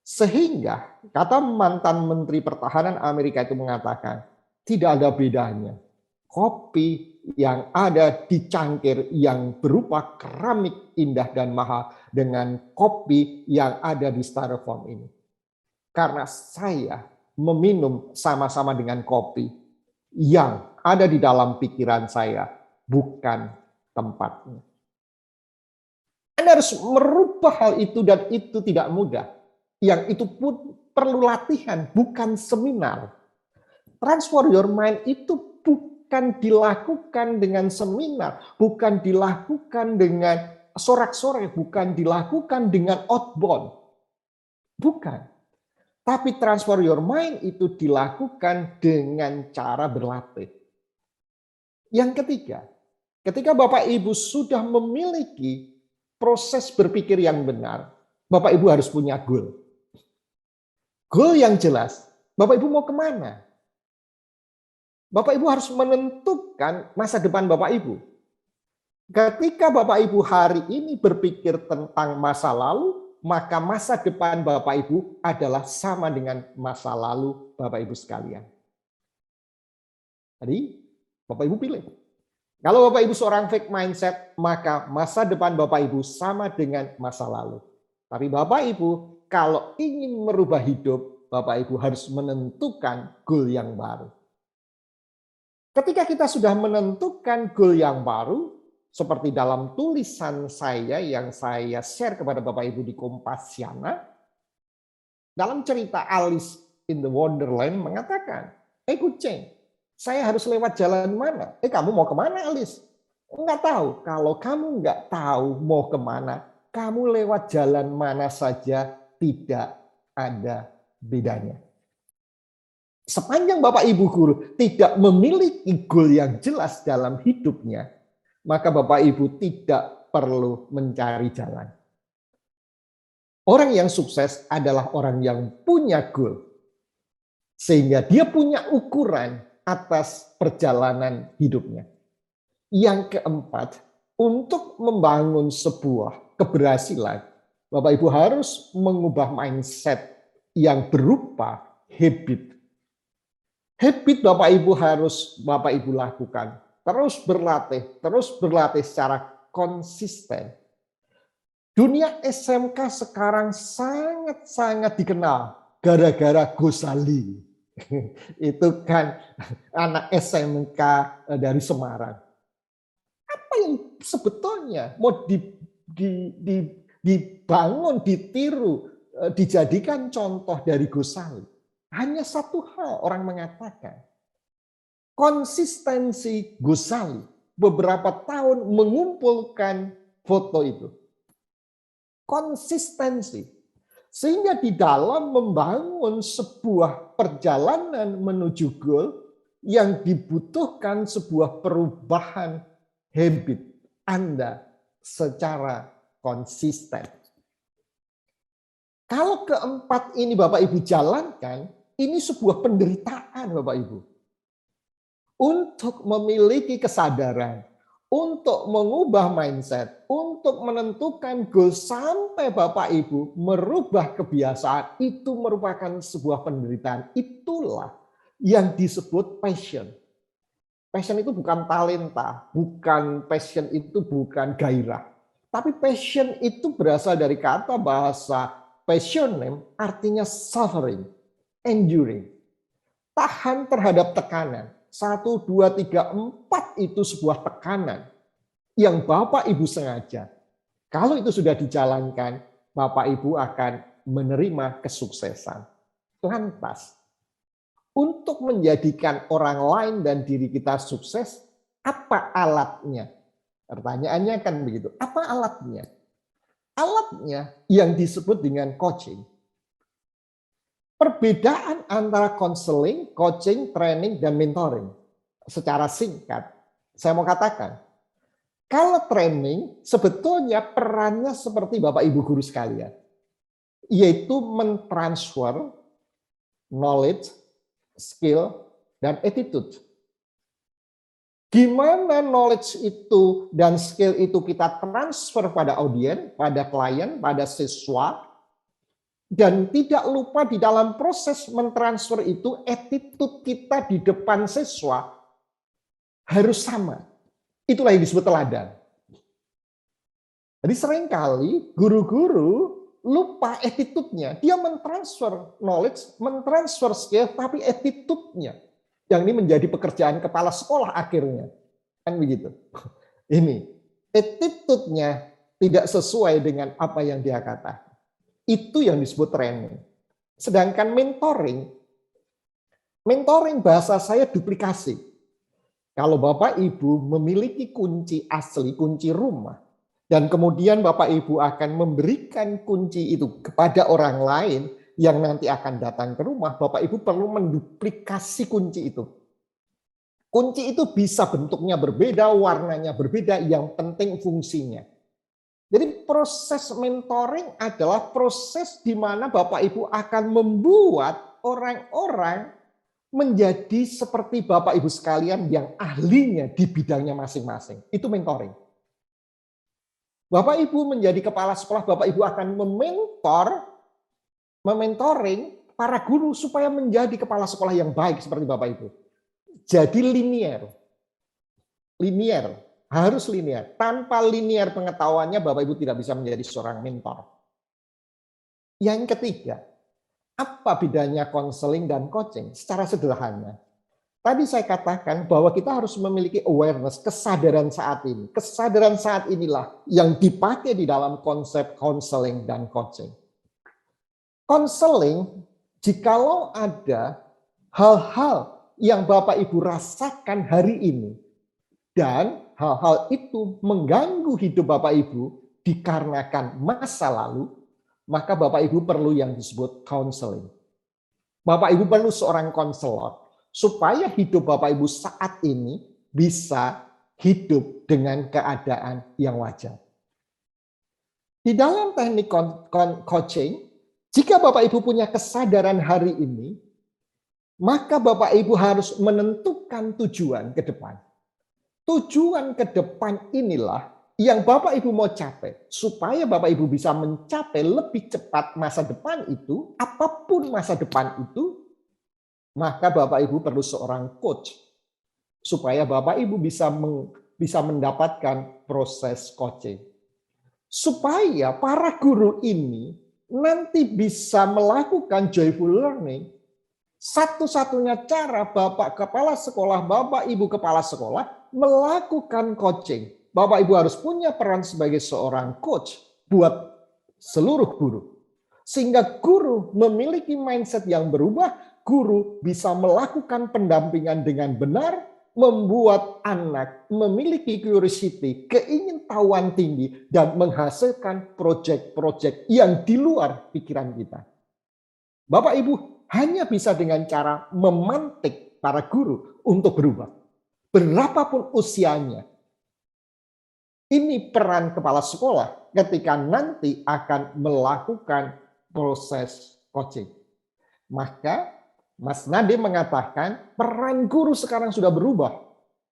Sehingga, kata mantan Menteri Pertahanan Amerika itu mengatakan, tidak ada bedanya kopi yang ada di cangkir yang berupa keramik indah dan mahal dengan kopi yang ada di styrofoam ini. Karena saya meminum sama-sama dengan kopi yang ada di dalam pikiran saya, bukan tempatnya. Anda harus merubah hal itu dan itu tidak mudah. Yang itu pun perlu latihan, bukan seminar. Transform your mind itu bukan dilakukan dengan seminar, bukan dilakukan dengan sorak-sorai, bukan dilakukan dengan outbound. Bukan. Tapi transform your mind itu dilakukan dengan cara berlatih. Yang ketiga, ketika Bapak Ibu sudah memiliki proses berpikir yang benar, Bapak Ibu harus punya goal. Goal yang jelas, Bapak Ibu mau kemana? Bapak Ibu harus menentukan masa depan Bapak Ibu. Ketika Bapak Ibu hari ini berpikir tentang masa lalu, maka masa depan Bapak Ibu adalah sama dengan masa lalu Bapak Ibu sekalian. Jadi, Bapak Ibu pilih. Kalau Bapak Ibu seorang fixed mindset, maka masa depan Bapak Ibu sama dengan masa lalu. Tapi Bapak Ibu, kalau ingin merubah hidup, Bapak Ibu harus menentukan goal yang baru. Ketika kita sudah menentukan goal yang baru, seperti dalam tulisan saya yang saya share kepada Bapak Ibu di Kompasiana, dalam cerita Alice in the Wonderland mengatakan, kucing, saya harus lewat jalan mana? Kamu mau kemana, Alice? Enggak tahu. Kalau kamu enggak tahu mau kemana, kamu lewat jalan mana saja tidak ada bedanya. Sepanjang Bapak Ibu guru tidak memiliki goal yang jelas dalam hidupnya, maka Bapak Ibu tidak perlu mencari jalan. Orang yang sukses adalah orang yang punya goal. Sehingga dia punya ukuran atas perjalanan hidupnya. Yang keempat, untuk membangun sebuah keberhasilan, Bapak Ibu harus mengubah mindset yang berupa habit. Habit Bapak Ibu harus Bapak Ibu lakukan. Terus berlatih secara konsisten. Dunia SMK sekarang sangat-sangat dikenal gara-gara Gosali. Itu kan anak SMK dari Semarang. Apa yang sebetulnya mau dibangun, ditiru, dijadikan contoh dari Gosali? Hanya satu hal orang mengatakan. Konsistensi Gosali beberapa tahun mengumpulkan foto itu. Konsistensi. Sehingga di dalam membangun sebuah perjalanan menuju goal yang dibutuhkan sebuah perubahan habit Anda secara konsisten. Kalau keempat ini Bapak Ibu jalankan, ini sebuah penderitaan Bapak Ibu. Untuk memiliki kesadaran, untuk mengubah mindset, untuk menentukan goal sampai Bapak Ibu merubah kebiasaan, itu merupakan sebuah penderitaan. Itulah yang disebut passion. Passion itu bukan talenta, passion itu bukan gairah. Tapi passion itu berasal dari kata bahasa passionem, artinya suffering, enduring. Tahan terhadap tekanan. 1, 2, 3, 4 itu sebuah tekanan yang Bapak Ibu sengaja. Kalau itu sudah dijalankan, Bapak Ibu akan menerima kesuksesan. Lantas, untuk menjadikan orang lain dan diri kita sukses, apa alatnya? Pertanyaannya kan begitu. Apa alatnya? Alatnya yang disebut dengan coaching. Perbedaan antara konseling, coaching, training, dan mentoring. Secara singkat, saya mau katakan, Kalau training, sebetulnya perannya seperti Bapak Ibu guru sekalian, yaitu mentransfer knowledge, skill, dan attitude. Gimana knowledge itu dan skill itu kita transfer pada audiens, pada klien, pada siswa, dan tidak lupa di dalam proses mentransfer itu attitude kita di depan siswa harus sama. Itulah yang disebut teladan. Jadi seringkali guru-guru lupa attitude-nya. Dia mentransfer knowledge, mentransfer skill, tapi attitude-nya. Yang ini menjadi pekerjaan kepala sekolah akhirnya. Kan begitu. Ini, attitude-nya tidak sesuai dengan apa yang dia katakan. Itu yang disebut training. Sedangkan mentoring bahasa saya duplikasi. Kalau Bapak Ibu memiliki kunci asli, kunci rumah, dan kemudian Bapak Ibu akan memberikan kunci itu kepada orang lain yang nanti akan datang ke rumah, Bapak Ibu perlu menduplikasi kunci itu. Kunci itu bisa bentuknya berbeda, warnanya berbeda, yang penting fungsinya. Jadi proses mentoring adalah proses di mana Bapak Ibu akan membuat orang-orang menjadi seperti Bapak Ibu sekalian yang ahlinya di bidangnya masing-masing. Itu mentoring. Bapak Ibu menjadi kepala sekolah, Bapak Ibu akan mementoring para guru supaya menjadi kepala sekolah yang baik seperti Bapak Ibu. Jadi linear, harus linear. Tanpa linear pengetahuannya, Bapak Ibu tidak bisa menjadi seorang mentor. Yang ketiga, apa bedanya konseling dan coaching? Secara sederhana, tadi saya katakan bahwa kita harus memiliki awareness, kesadaran saat ini. Kesadaran saat inilah yang dipakai di dalam konsep konseling dan coaching. Konseling, jikalau ada hal-hal yang Bapak Ibu rasakan hari ini, dan hal-hal itu mengganggu hidup Bapak Ibu dikarenakan masa lalu, maka Bapak Ibu perlu yang disebut counseling. Bapak Ibu perlu seorang konselor supaya hidup Bapak Ibu saat ini bisa hidup dengan keadaan yang wajar. Di dalam teknik coaching, jika Bapak Ibu punya kesadaran hari ini, maka Bapak Ibu harus menentukan tujuan ke depan. Tujuan ke depan inilah yang Bapak Ibu mau capai, supaya Bapak Ibu bisa mencapai lebih cepat masa depan itu, apapun masa depan itu, maka Bapak Ibu perlu seorang coach, supaya Bapak Ibu bisa mendapatkan proses coaching. Supaya para guru ini nanti bisa melakukan joyful learning, satu-satunya cara Bapak Kepala Sekolah, Bapak Ibu Kepala Sekolah melakukan coaching. Bapak Ibu harus punya peran sebagai seorang coach buat seluruh guru. Sehingga guru memiliki mindset yang berubah, guru bisa melakukan pendampingan dengan benar, membuat anak memiliki curiosity, keingintahuan tinggi, dan menghasilkan proyek-proyek yang di luar pikiran kita. Bapak Ibu hanya bisa dengan cara memantik para guru untuk berubah. Berapapun usianya. Ini peran kepala sekolah ketika nanti akan melakukan proses coaching. Maka Mas Nadiem mengatakan peran guru sekarang sudah berubah.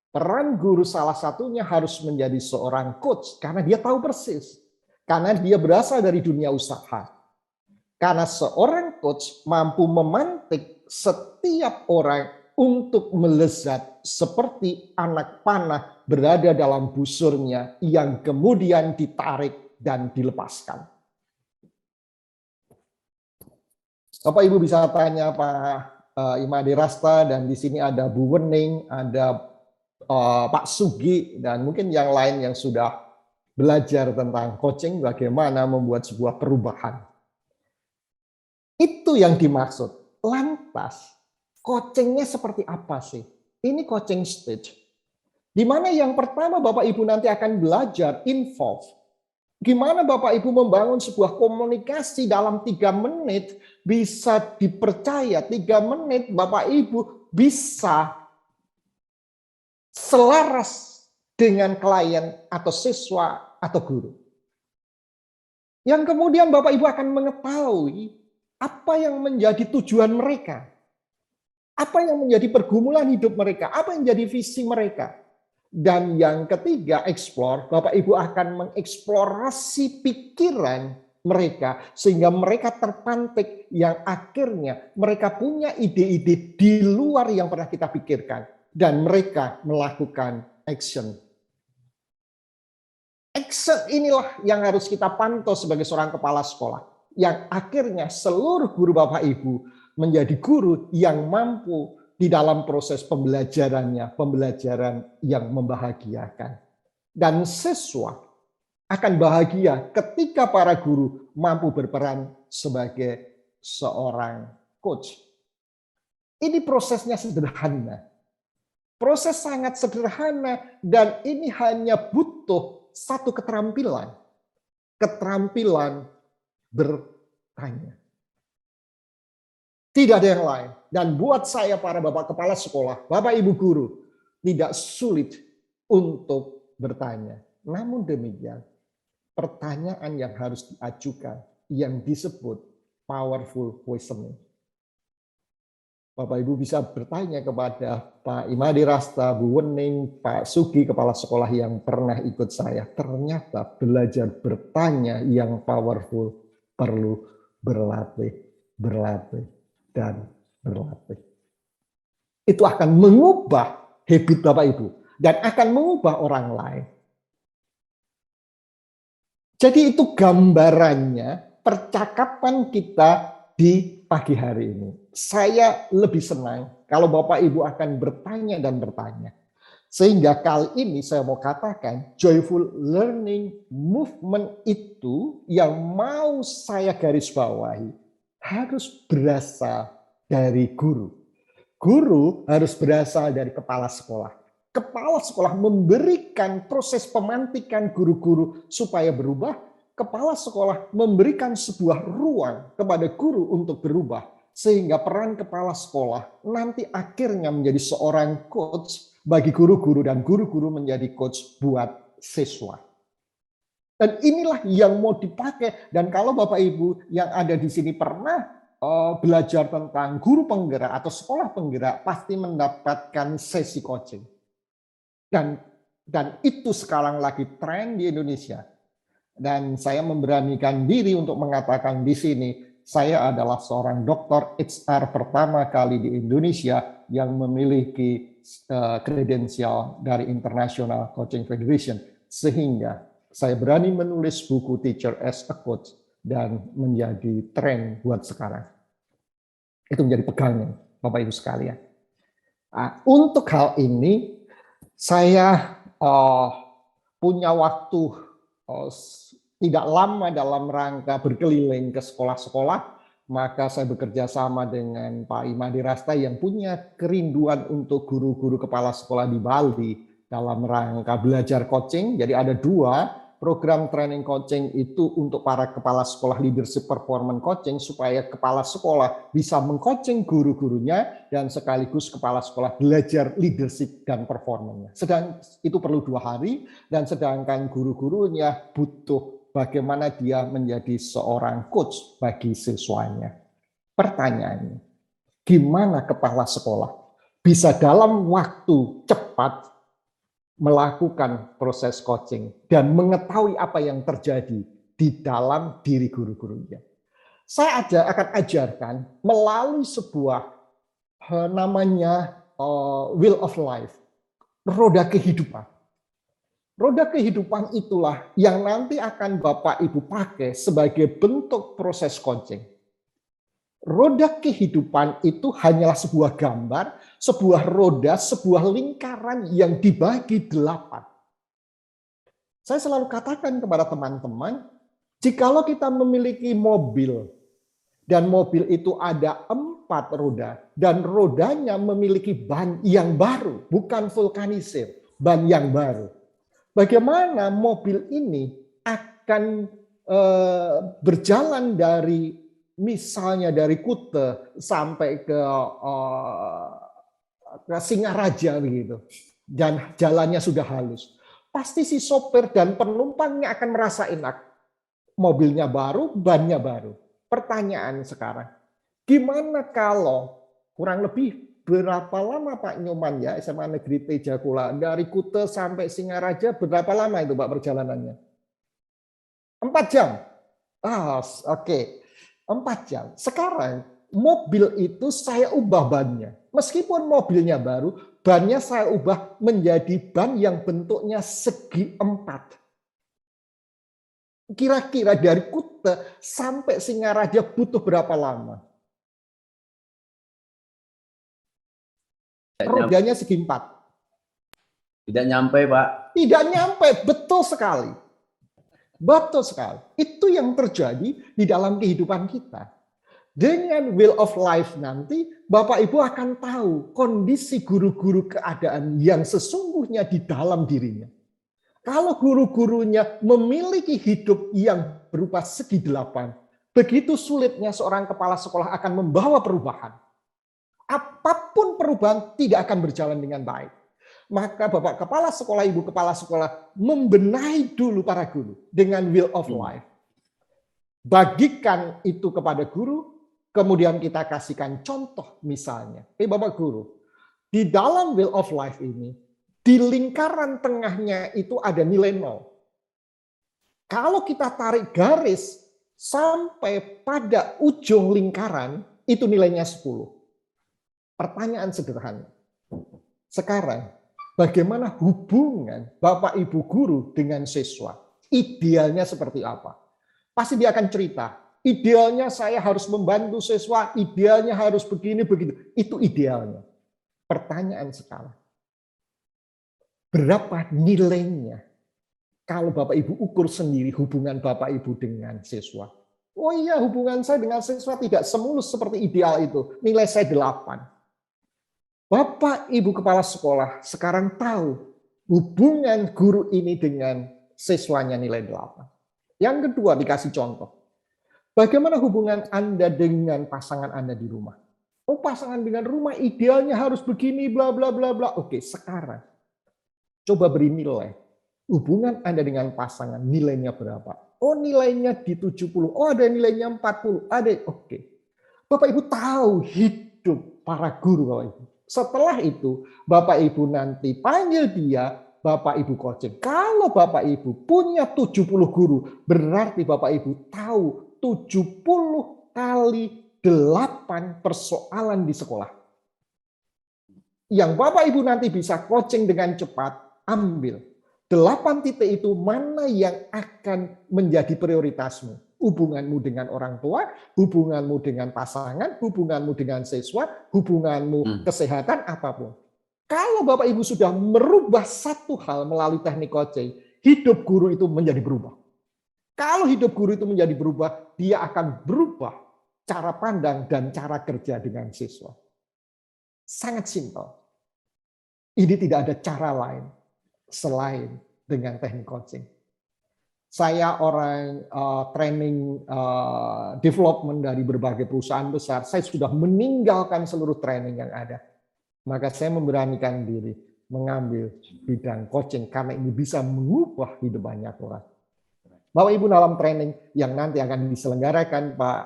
Peran guru salah satunya harus menjadi seorang coach karena dia tahu persis. Karena dia berasal dari dunia usaha. Karena seorang coach mampu memantik setiap orang untuk melezat seperti anak panah berada dalam busurnya yang kemudian ditarik dan dilepaskan. Bapak Ibu bisa tanya Pak Imade Rasta, dan di sini ada Bu Wening, ada Pak Sugi, dan mungkin yang lain yang sudah belajar tentang coaching, bagaimana membuat sebuah perubahan. Itu yang dimaksud. Lantas, coachingnya seperti apa sih? Ini coaching stage. Di mana yang pertama Bapak Ibu nanti akan belajar involve. Gimana Bapak Ibu membangun sebuah komunikasi dalam 3 menit bisa dipercaya. 3 menit Bapak Ibu bisa selaras dengan klien atau siswa atau guru. Yang kemudian Bapak Ibu akan mengetahui apa yang menjadi tujuan mereka. Apa yang menjadi pergumulan hidup mereka, apa yang menjadi visi mereka. Dan yang ketiga, explore, Bapak Ibu akan mengeksplorasi pikiran mereka sehingga mereka terpantik yang akhirnya mereka punya ide-ide di luar yang pernah kita pikirkan dan mereka melakukan action. Action inilah yang harus kita pantau sebagai seorang kepala sekolah yang akhirnya seluruh guru Bapak Ibu menjadi guru yang mampu di dalam proses pembelajarannya, pembelajaran yang membahagiakan. Dan siswa akan bahagia ketika para guru mampu berperan sebagai seorang coach. Ini prosesnya sederhana. Proses sangat sederhana dan ini hanya butuh satu keterampilan. Keterampilan bertanya. Tidak ada yang lain. Dan buat saya para Bapak Kepala Sekolah, Bapak Ibu Guru, tidak sulit untuk bertanya. Namun demikian, pertanyaan yang harus diajukan yang disebut powerful questioning. Bapak Ibu bisa bertanya kepada Pak Imadi Rasta, Bu Wening, Pak Sugi, Kepala Sekolah yang pernah ikut saya. Ternyata belajar bertanya yang powerful perlu berlatih, dan berlatih. Itu akan mengubah habit Bapak Ibu dan akan mengubah orang lain. Jadi itu gambarannya percakapan kita di pagi hari ini. Saya lebih senang kalau Bapak Ibu akan bertanya dan bertanya. Sehingga kali ini saya mau katakan joyful learning movement itu yang mau saya garis bawahi harus berasal dari guru. Guru harus berasal dari kepala sekolah. Kepala sekolah memberikan proses pemantikan guru-guru supaya berubah. Kepala sekolah memberikan sebuah ruang kepada guru untuk berubah. Sehingga peran kepala sekolah nanti akhirnya menjadi seorang coach bagi guru-guru dan guru-guru menjadi coach buat siswa. Dan inilah yang mau dipakai. Dan kalau Bapak Ibu yang ada di sini pernah belajar tentang guru penggerak atau sekolah penggerak, pasti mendapatkan sesi coaching. Dan itu sekarang lagi tren di Indonesia. Dan saya memberanikan diri untuk mengatakan di sini, saya adalah seorang doktor HR pertama kali di Indonesia yang memiliki kredensial dari International Coaching Federation. Sehingga saya berani menulis buku Teacher as a Coach dan menjadi tren buat sekarang. Itu menjadi pegangan Bapak Ibu sekalian. Untuk hal ini saya punya waktu tidak lama dalam rangka berkeliling ke sekolah-sekolah, maka saya bekerja sama dengan Pak Imadi Rasta yang punya kerinduan untuk guru-guru kepala sekolah di Bali dalam rangka belajar coaching. Jadi ada 2 program training coaching itu untuk para kepala sekolah leadership performance coaching supaya kepala sekolah bisa mengcoaching guru-gurunya dan sekaligus kepala sekolah belajar leadership dan performance-nya. Sedang itu perlu 2 hari dan sedangkan guru-gurunya butuh bagaimana dia menjadi seorang coach bagi siswanya. Pertanyaannya, gimana kepala sekolah bisa dalam waktu cepat melakukan proses coaching dan mengetahui apa yang terjadi di dalam diri guru-gurunya. Saya akan ajarkan melalui sebuah namanya wheel of life, roda kehidupan. Roda kehidupan itulah yang nanti akan Bapak Ibu pakai sebagai bentuk proses coaching. Roda kehidupan itu hanyalah sebuah gambar, sebuah roda, sebuah lingkaran yang dibagi 8. Saya selalu katakan kepada teman-teman, jikalau kita memiliki mobil, dan mobil itu ada 4 roda, dan rodanya memiliki ban yang baru, bukan vulkanisir, ban yang baru. Bagaimana mobil ini akan berjalan dari misalnya dari Kute sampai ke Singaraja begitu. dan jalannya sudah halus. Pasti si sopir dan penumpangnya akan merasa enak. Mobilnya baru, bannya baru. Pertanyaan sekarang, gimana kalau kurang lebih berapa lama Pak Nyoman ya SMA Negeri Tejakula dari Kute sampai Singaraja berapa lama itu Pak perjalanannya? 4 jam. Oke. 4 jam. Sekarang mobil itu saya ubah bannya. Meskipun mobilnya baru, bannya saya ubah menjadi ban yang bentuknya segi 4. Kira-kira dari Kute sampai Singaraja butuh berapa lama? Rodanya segi 4. Tidak nyampe, Pak. Tidak nyampe, betul sekali. Betul sekali. Itu yang terjadi di dalam kehidupan kita. Dengan Wheel of Life nanti, Bapak Ibu akan tahu kondisi guru-guru keadaan yang sesungguhnya di dalam dirinya. Kalau guru-gurunya memiliki hidup yang berupa segi 8, begitu sulitnya seorang kepala sekolah akan membawa perubahan. Apapun perubahan tidak akan berjalan dengan baik. Maka Bapak Kepala Sekolah, Ibu Kepala Sekolah membenahi dulu para guru dengan Wheel of Life. Bagikan itu kepada guru, kemudian kita kasihkan contoh misalnya. Bapak Guru, di dalam Wheel of Life ini, di lingkaran tengahnya itu ada nilai 0. Kalau kita tarik garis sampai pada ujung lingkaran, itu nilainya 10. Pertanyaan sederhana. Sekarang, bagaimana hubungan Bapak Ibu guru dengan siswa? Idealnya seperti apa? Pasti dia akan cerita. Idealnya saya harus membantu siswa, idealnya harus begini, begitu. Itu idealnya. Pertanyaan sekarang. Berapa nilainya kalau Bapak Ibu ukur sendiri hubungan Bapak Ibu dengan siswa? Oh iya, hubungan saya dengan siswa tidak semulus seperti ideal itu. Nilai saya 8. Bapak Ibu Kepala Sekolah sekarang tahu hubungan guru ini dengan siswanya nilai 8. Yang kedua dikasih contoh. Bagaimana hubungan Anda dengan pasangan Anda di rumah? Oh, pasangan dengan rumah idealnya harus begini, bla bla bla bla. Oke, sekarang coba beri nilai. Hubungan Anda dengan pasangan, nilainya berapa? Oh, nilainya di 70. Oh, ada nilainya 40. Ada. Oke. Bapak Ibu tahu hidup para guru, Bapak Ibu. Setelah itu, Bapak Ibu nanti panggil dia, Bapak Ibu coaching. Kalau Bapak Ibu punya 70 guru, berarti Bapak Ibu tahu 70 kali 8 persoalan di sekolah. Yang Bapak Ibu nanti bisa coaching dengan cepat, ambil. 8 titik itu mana yang akan menjadi prioritasmu? Hubunganmu dengan orang tua, hubunganmu dengan pasangan, hubunganmu dengan siswa, hubunganmu kesehatan, apapun. Kalau Bapak Ibu sudah merubah satu hal melalui teknik coaching, hidup guru itu menjadi berubah. Kalau hidup guru itu menjadi berubah, dia akan berubah cara pandang dan cara kerja dengan siswa. Sangat simpel. Ini tidak ada cara lain selain dengan teknik coaching. Saya orang training development dari berbagai perusahaan besar, saya sudah meninggalkan seluruh training yang ada. Maka saya memberanikan diri mengambil bidang coaching karena ini bisa mengubah hidup banyak orang. Bapak Ibu dalam training yang nanti akan diselenggarakan Pak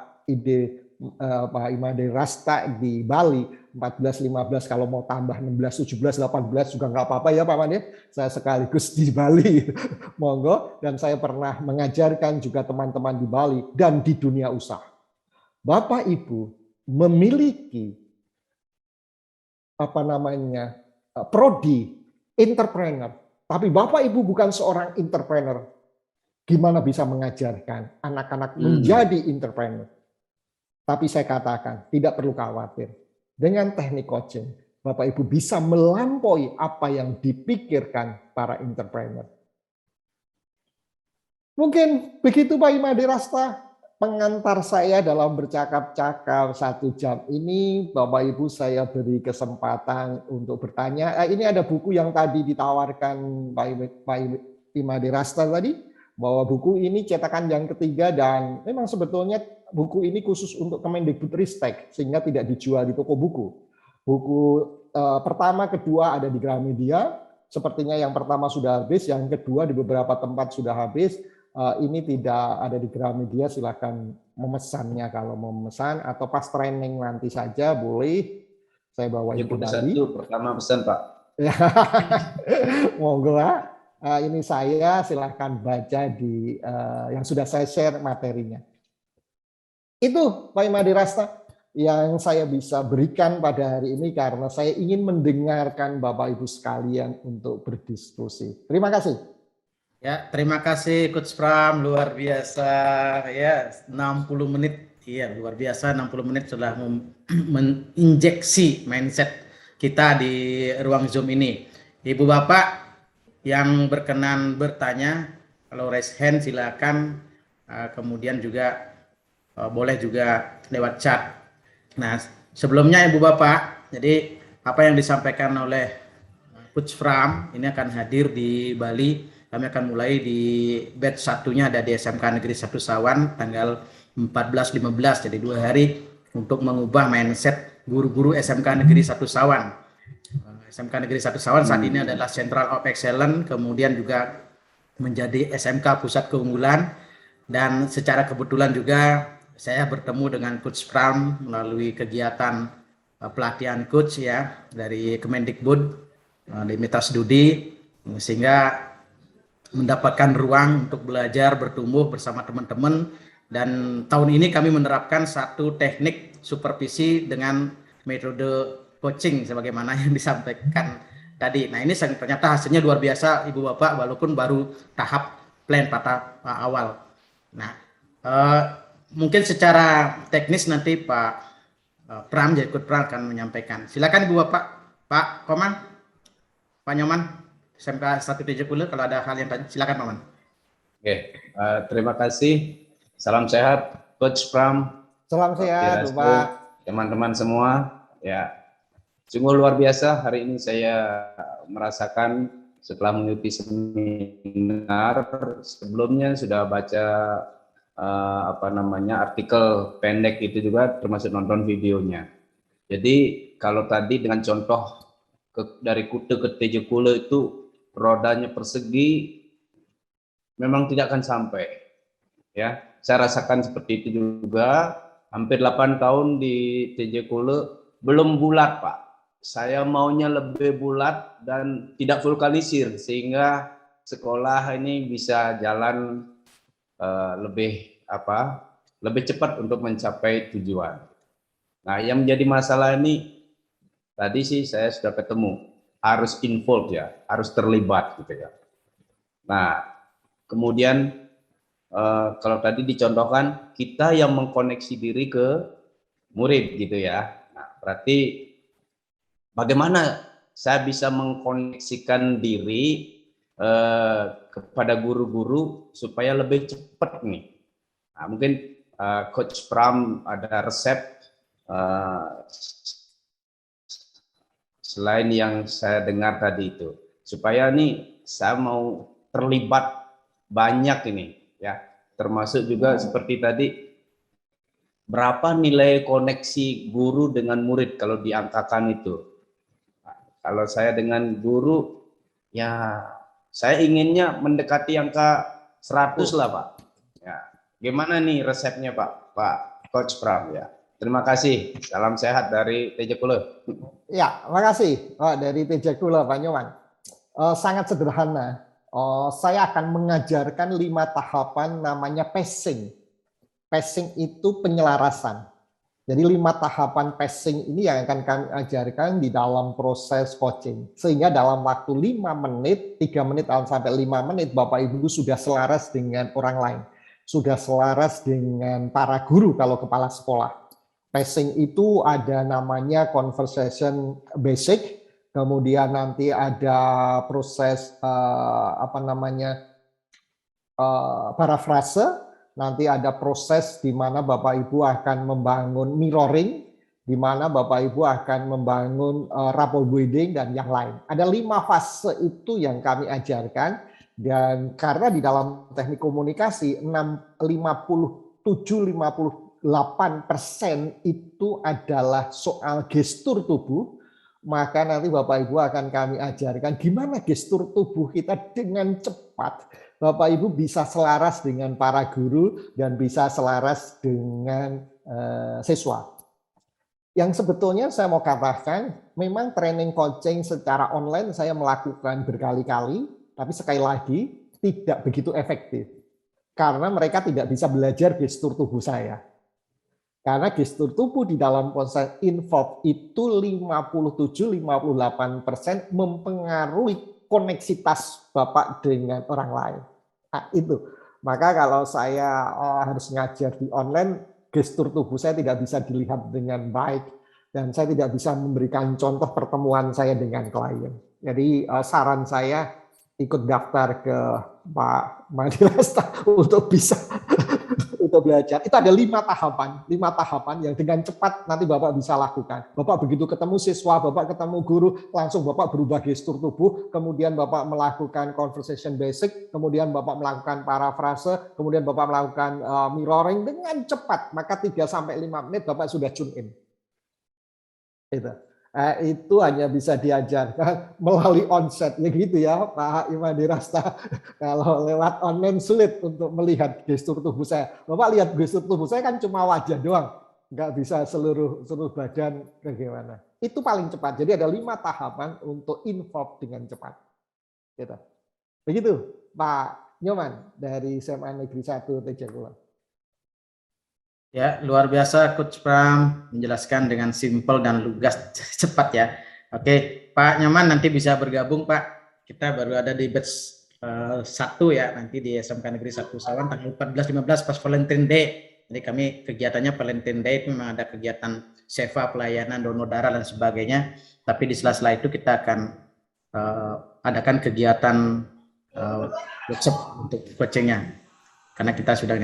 Imade Rasta di Bali 14-15, kalau mau tambah 16, 17, 18 juga nggak apa-apa ya Pak Made. Saya sekaligus di Bali, monggo. Dan saya pernah mengajarkan juga teman-teman di Bali dan di dunia usaha. Bapak Ibu memiliki prodi entrepreneur, tapi Bapak Ibu bukan seorang entrepreneur. Gimana bisa mengajarkan anak-anak menjadi entrepreneur? Tapi saya katakan, tidak perlu khawatir. Dengan teknik coaching, Bapak Ibu bisa melampaui apa yang dipikirkan para entrepreneur. Mungkin begitu Pak Imade Rasta, pengantar saya dalam bercakap-cakap 1 jam ini. Bapak Ibu saya beri kesempatan untuk bertanya. Ini ada buku yang tadi ditawarkan Pak Imade Rasta tadi, bahwa buku ini cetakan yang ketiga dan memang sebetulnya buku ini khusus untuk Kemendikbudristek sehingga tidak dijual di toko buku. Buku pertama, kedua ada di Gramedia, sepertinya yang pertama sudah habis, yang kedua di beberapa tempat sudah habis. Ini tidak ada di Gramedia, silakan memesannya kalau mau memesan, atau pas training nanti saja boleh saya bawain ke Bali. Pertama pesan Pak. Monggo Pak. Ini saya, silahkan baca di yang sudah saya share materinya. Itu Pak Imadi Rasta yang saya bisa berikan pada hari ini karena saya ingin mendengarkan Bapak Ibu sekalian untuk berdiskusi. Terima kasih. Ya, terima kasih Coach Pram, luar biasa ya, 60 menit. Iya, luar biasa 60 menit sudah menginjeksi mindset kita di ruang Zoom ini. Ibu Bapak yang berkenan bertanya, kalau raise hand silakan, kemudian juga boleh juga lewat chat. Nah, sebelumnya Ibu Bapak, jadi apa yang disampaikan oleh Coach Pram ini akan hadir di Bali. Kami akan mulai di batch satunya ada di SMK Negeri 1 Sawan tanggal 14-15, jadi 2 hari untuk mengubah mindset guru-guru SMK Negeri 1 Sawan. SMK Negeri 1 Sawan saat ini adalah Central of Excellence, kemudian juga menjadi SMK Pusat Keunggulan, dan secara kebetulan juga saya bertemu dengan Coach Pram melalui kegiatan pelatihan coach ya dari Kemendikbud di Mitra Studi, sehingga mendapatkan ruang untuk belajar bertumbuh bersama teman-teman. Dan tahun ini kami menerapkan satu teknik supervisi dengan metode coaching sebagaimana yang disampaikan tadi. Nah, ini ternyata hasilnya luar biasa Ibu Bapak, walaupun baru tahap plan pada awal. Nah, mungkin secara teknis nanti Pak Pram, jadi Coach Pram akan menyampaikan. Silakan Ibu Bapak. Pak Komang, Pak Nyoman, SMK 170, kalau ada hal yang tanya, silakan Paman. Oke, terima kasih. Salam sehat, Coach Pram. Salam sehat, Bapak. Teman-teman semua. Ya, sungguh luar biasa. Hari ini saya merasakan setelah mengikuti seminar sebelumnya sudah baca artikel pendek itu juga, termasuk nonton videonya. Jadi kalau tadi dengan contoh dari Kute ke TJ Kule itu rodanya persegi, memang tidak akan sampai. Ya, saya rasakan seperti itu juga. Hampir 8 tahun di TJ Kule belum bulat, Pak. Saya maunya lebih bulat dan tidak vulkanisir sehingga sekolah ini bisa jalan lebih cepat untuk mencapai tujuan. Nah, yang menjadi masalah ini tadi sih saya sudah ketemu, harus involved ya, harus terlibat gitu ya. Nah, kemudian kalau tadi dicontohkan kita yang mengkoneksi diri ke murid gitu ya. Nah, berarti bagaimana saya bisa mengkoneksikan diri kepada guru-guru supaya lebih cepat nih. Nah, mungkin Coach Pram ada resep selain yang saya dengar tadi itu, supaya nih saya mau terlibat banyak ini ya, termasuk juga seperti tadi berapa nilai koneksi guru dengan murid kalau diangkakan itu. Nah, kalau saya dengan guru ya saya inginnya mendekati angka 100 lah Pak. Ya, gimana nih resepnya Pak Coach Pram ya. Terima kasih. Salam sehat dari TJ Kule. Ya, makasih dari TJ Kule Pak Nyoman. Sangat sederhana. Saya akan mengajarkan 5 tahapan namanya pacing. Pacing itu penyelarasan. Jadi 5 tahapan pacing ini yang akan kami ajarkan di dalam proses coaching. Sehingga dalam waktu 5 menit, 3 menit sampai 5 menit, Bapak Ibu sudah selaras dengan orang lain. Sudah selaras dengan para guru kalau kepala sekolah. Pacing itu ada namanya conversation basic, kemudian nanti ada proses parafrase, nanti ada proses di mana Bapak Ibu akan membangun mirroring, di mana Bapak Ibu akan membangun rapport building dan yang lain. Ada 5 fase itu yang kami ajarkan, dan karena di dalam teknik komunikasi 58% itu adalah soal gestur tubuh, maka nanti Bapak Ibu akan kami ajarkan gimana gestur tubuh kita dengan cepat. Bapak Ibu bisa selaras dengan para guru dan bisa selaras dengan siswa. Yang sebetulnya saya mau katakan, memang training coaching secara online saya melakukan berkali-kali, tapi sekali lagi tidak begitu efektif. Karena mereka tidak bisa belajar gestur tubuh saya. Karena gestur tubuh di dalam konsep involved itu 57-58% mempengaruhi koneksitas Bapak dengan orang lain. Nah, itu. Maka kalau saya harus ngajar di online, gestur tubuh saya tidak bisa dilihat dengan baik dan saya tidak bisa memberikan contoh pertemuan saya dengan klien. Jadi saran saya ikut daftar ke Pak Madirasta untuk bisa untuk belajar. Itu ada 5 tahapan yang dengan cepat nanti Bapak bisa lakukan. Bapak begitu ketemu siswa, Bapak ketemu guru, langsung Bapak berubah gestur tubuh, kemudian Bapak melakukan conversation basic, kemudian Bapak melakukan parafrase, kemudian Bapak melakukan mirroring dengan cepat, maka 3-5 menit Bapak sudah tune in. Itu hanya bisa diajarkan melalui onset, ya gitu ya Pak Madirasta. Kalau lewat online sulit untuk melihat gestur tubuh saya. Bapak lihat gestur tubuh saya kan cuma wajah doang, nggak bisa seluruh badan bagaimana. Itu paling cepat. Jadi ada 5 tahapan untuk involve dengan cepat. Gitu. Begitu Pak Nyoman dari SMA Negeri 1 Tejakula. Ya, luar biasa Coach Pram menjelaskan dengan simpel dan lugas cepat ya. Oke, Pak Nyoman nanti bisa bergabung Pak. Kita baru ada di batch 1 ya, nanti di SMK Negeri 1 Sawan tanggal 14-15 pas Valentine Day. Jadi kami kegiatannya Valentine Day itu memang ada kegiatan seva, pelayanan, donor darah dan sebagainya. Tapi di sela-sela itu kita akan adakan kegiatan workshop untuk coachingnya. Karena kita sudah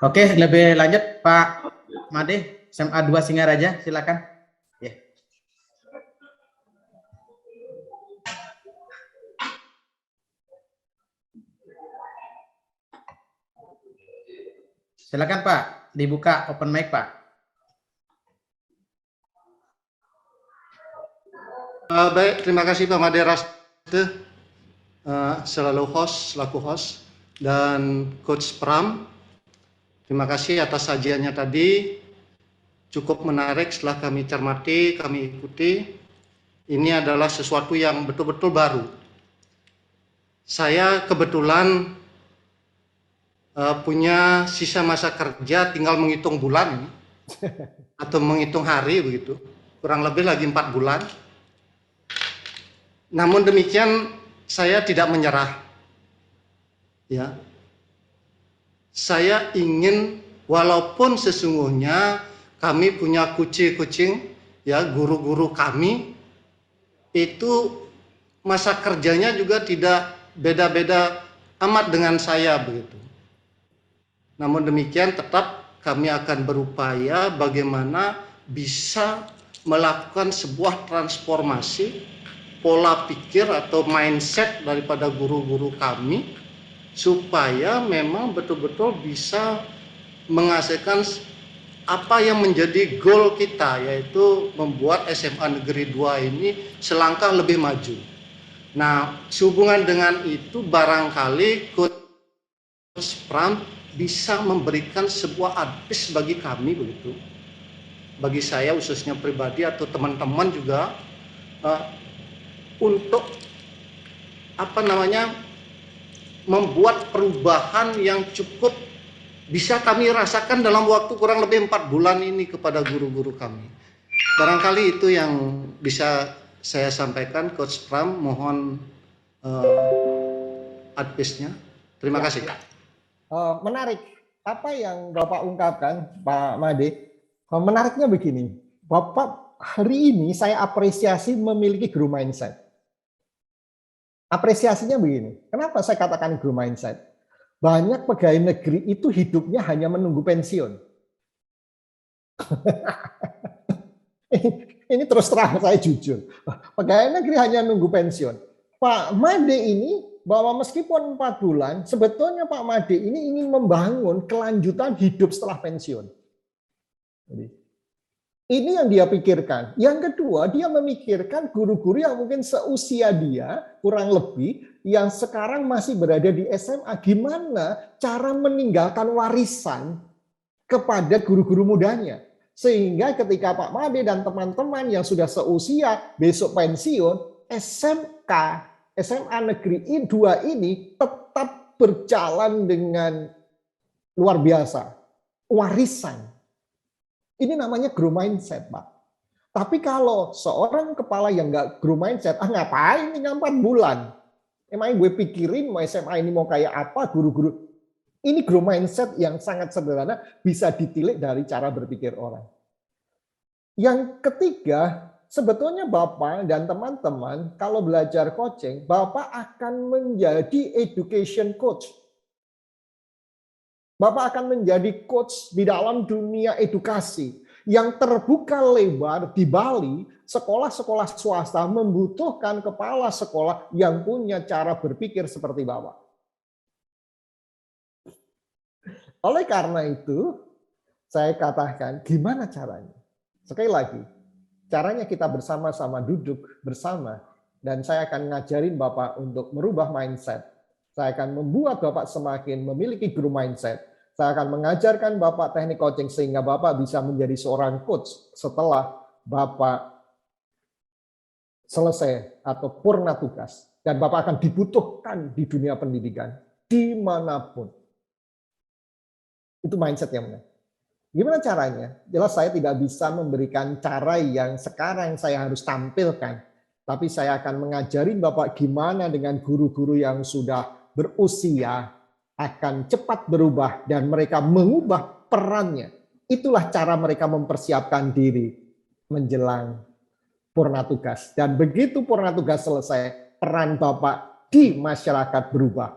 Oke, lebih lanjut Pak Made, SMA 2 Singaraja, silakan. Ya. Silakan Pak, dibuka open mic Pak. Baik, terima kasih Pak Madirasta, selaku host, dan Coach Pram. Terima kasih atas sajiannya tadi, cukup menarik setelah kami cermati, kami ikuti. Ini adalah sesuatu yang betul-betul baru. Saya kebetulan punya sisa masa kerja tinggal menghitung bulan atau menghitung hari begitu, kurang lebih lagi 4 bulan. Namun demikian saya tidak menyerah. Ya. Saya ingin, walaupun sesungguhnya kami punya kucing-kucing, ya guru-guru kami, itu masa kerjanya juga tidak beda-beda amat dengan saya begitu. Namun demikian tetap kami akan berupaya bagaimana bisa melakukan sebuah transformasi pola pikir atau mindset daripada guru-guru kami, supaya memang betul-betul bisa menghasilkan apa yang menjadi goal kita, yaitu membuat SMA Negeri 2 ini selangkah lebih maju. Nah, sehubungan dengan itu barangkali Coach Pram bisa memberikan sebuah advice bagi kami begitu. Bagi saya khususnya pribadi atau teman-teman juga untuk membuat perubahan yang cukup bisa kami rasakan dalam waktu kurang lebih 4 bulan ini kepada guru-guru kami. Barangkali itu yang bisa saya sampaikan, Coach Pram. Mohon advice-nya. Terima kasih. Menarik apa yang Bapak ungkapkan, Pak Made. Menariknya begini, Bapak hari ini saya apresiasi memiliki guru mindset. Apresiasinya begini, kenapa saya katakan guru mindset? Banyak pegawai negeri itu hidupnya hanya menunggu pensiun. Ini terus terang saya jujur. Pegawai negeri hanya nunggu pensiun. Pak Made ini bahwa meskipun 4 bulan, sebetulnya Pak Made ini ingin membangun kelanjutan hidup setelah pensiun. Jadi, Ini yang dia pikirkan. Yang kedua, dia memikirkan guru-guru yang mungkin seusia dia, kurang lebih, yang sekarang masih berada di SMA. Gimana cara meninggalkan warisan kepada guru-guru mudanya. Sehingga ketika Pak Made dan teman-teman yang sudah seusia besok pensiun, SMK, SMA Negeri 2 ini tetap berjalan dengan luar biasa. Warisan. Ini namanya grow mindset, Pak. Tapi kalau seorang kepala yang nggak grow mindset, ngapain ini 4 bulan? Emangnya gue pikirin mau SMA ini mau kayak apa, guru-guru. Ini grow mindset yang sangat sederhana, bisa ditilik dari cara berpikir orang. Yang ketiga, sebetulnya Bapak dan teman-teman, kalau belajar coaching, Bapak akan menjadi education coach. Bapak akan menjadi coach di dalam dunia edukasi yang terbuka lebar di Bali. Sekolah-sekolah swasta membutuhkan kepala sekolah yang punya cara berpikir seperti Bapak. Oleh karena itu, saya katakan gimana caranya? Sekali lagi, caranya kita bersama-sama duduk bersama dan saya akan ngajarin Bapak untuk merubah mindset. Saya akan membuat Bapak semakin memiliki grow mindset. Saya akan mengajarkan Bapak teknik coaching sehingga Bapak bisa menjadi seorang coach setelah Bapak selesai atau purna tugas. Dan Bapak akan dibutuhkan di dunia pendidikan dimanapun. Itu mindset yang benar. Gimana caranya? Jelas saya tidak bisa memberikan cara yang sekarang saya harus tampilkan. Tapi saya akan mengajarin Bapak gimana dengan guru-guru yang sudah berusia akan cepat berubah dan mereka mengubah perannya. Itulah cara mereka mempersiapkan diri menjelang purna tugas. Dan begitu purna tugas selesai, peran Bapak di masyarakat berubah.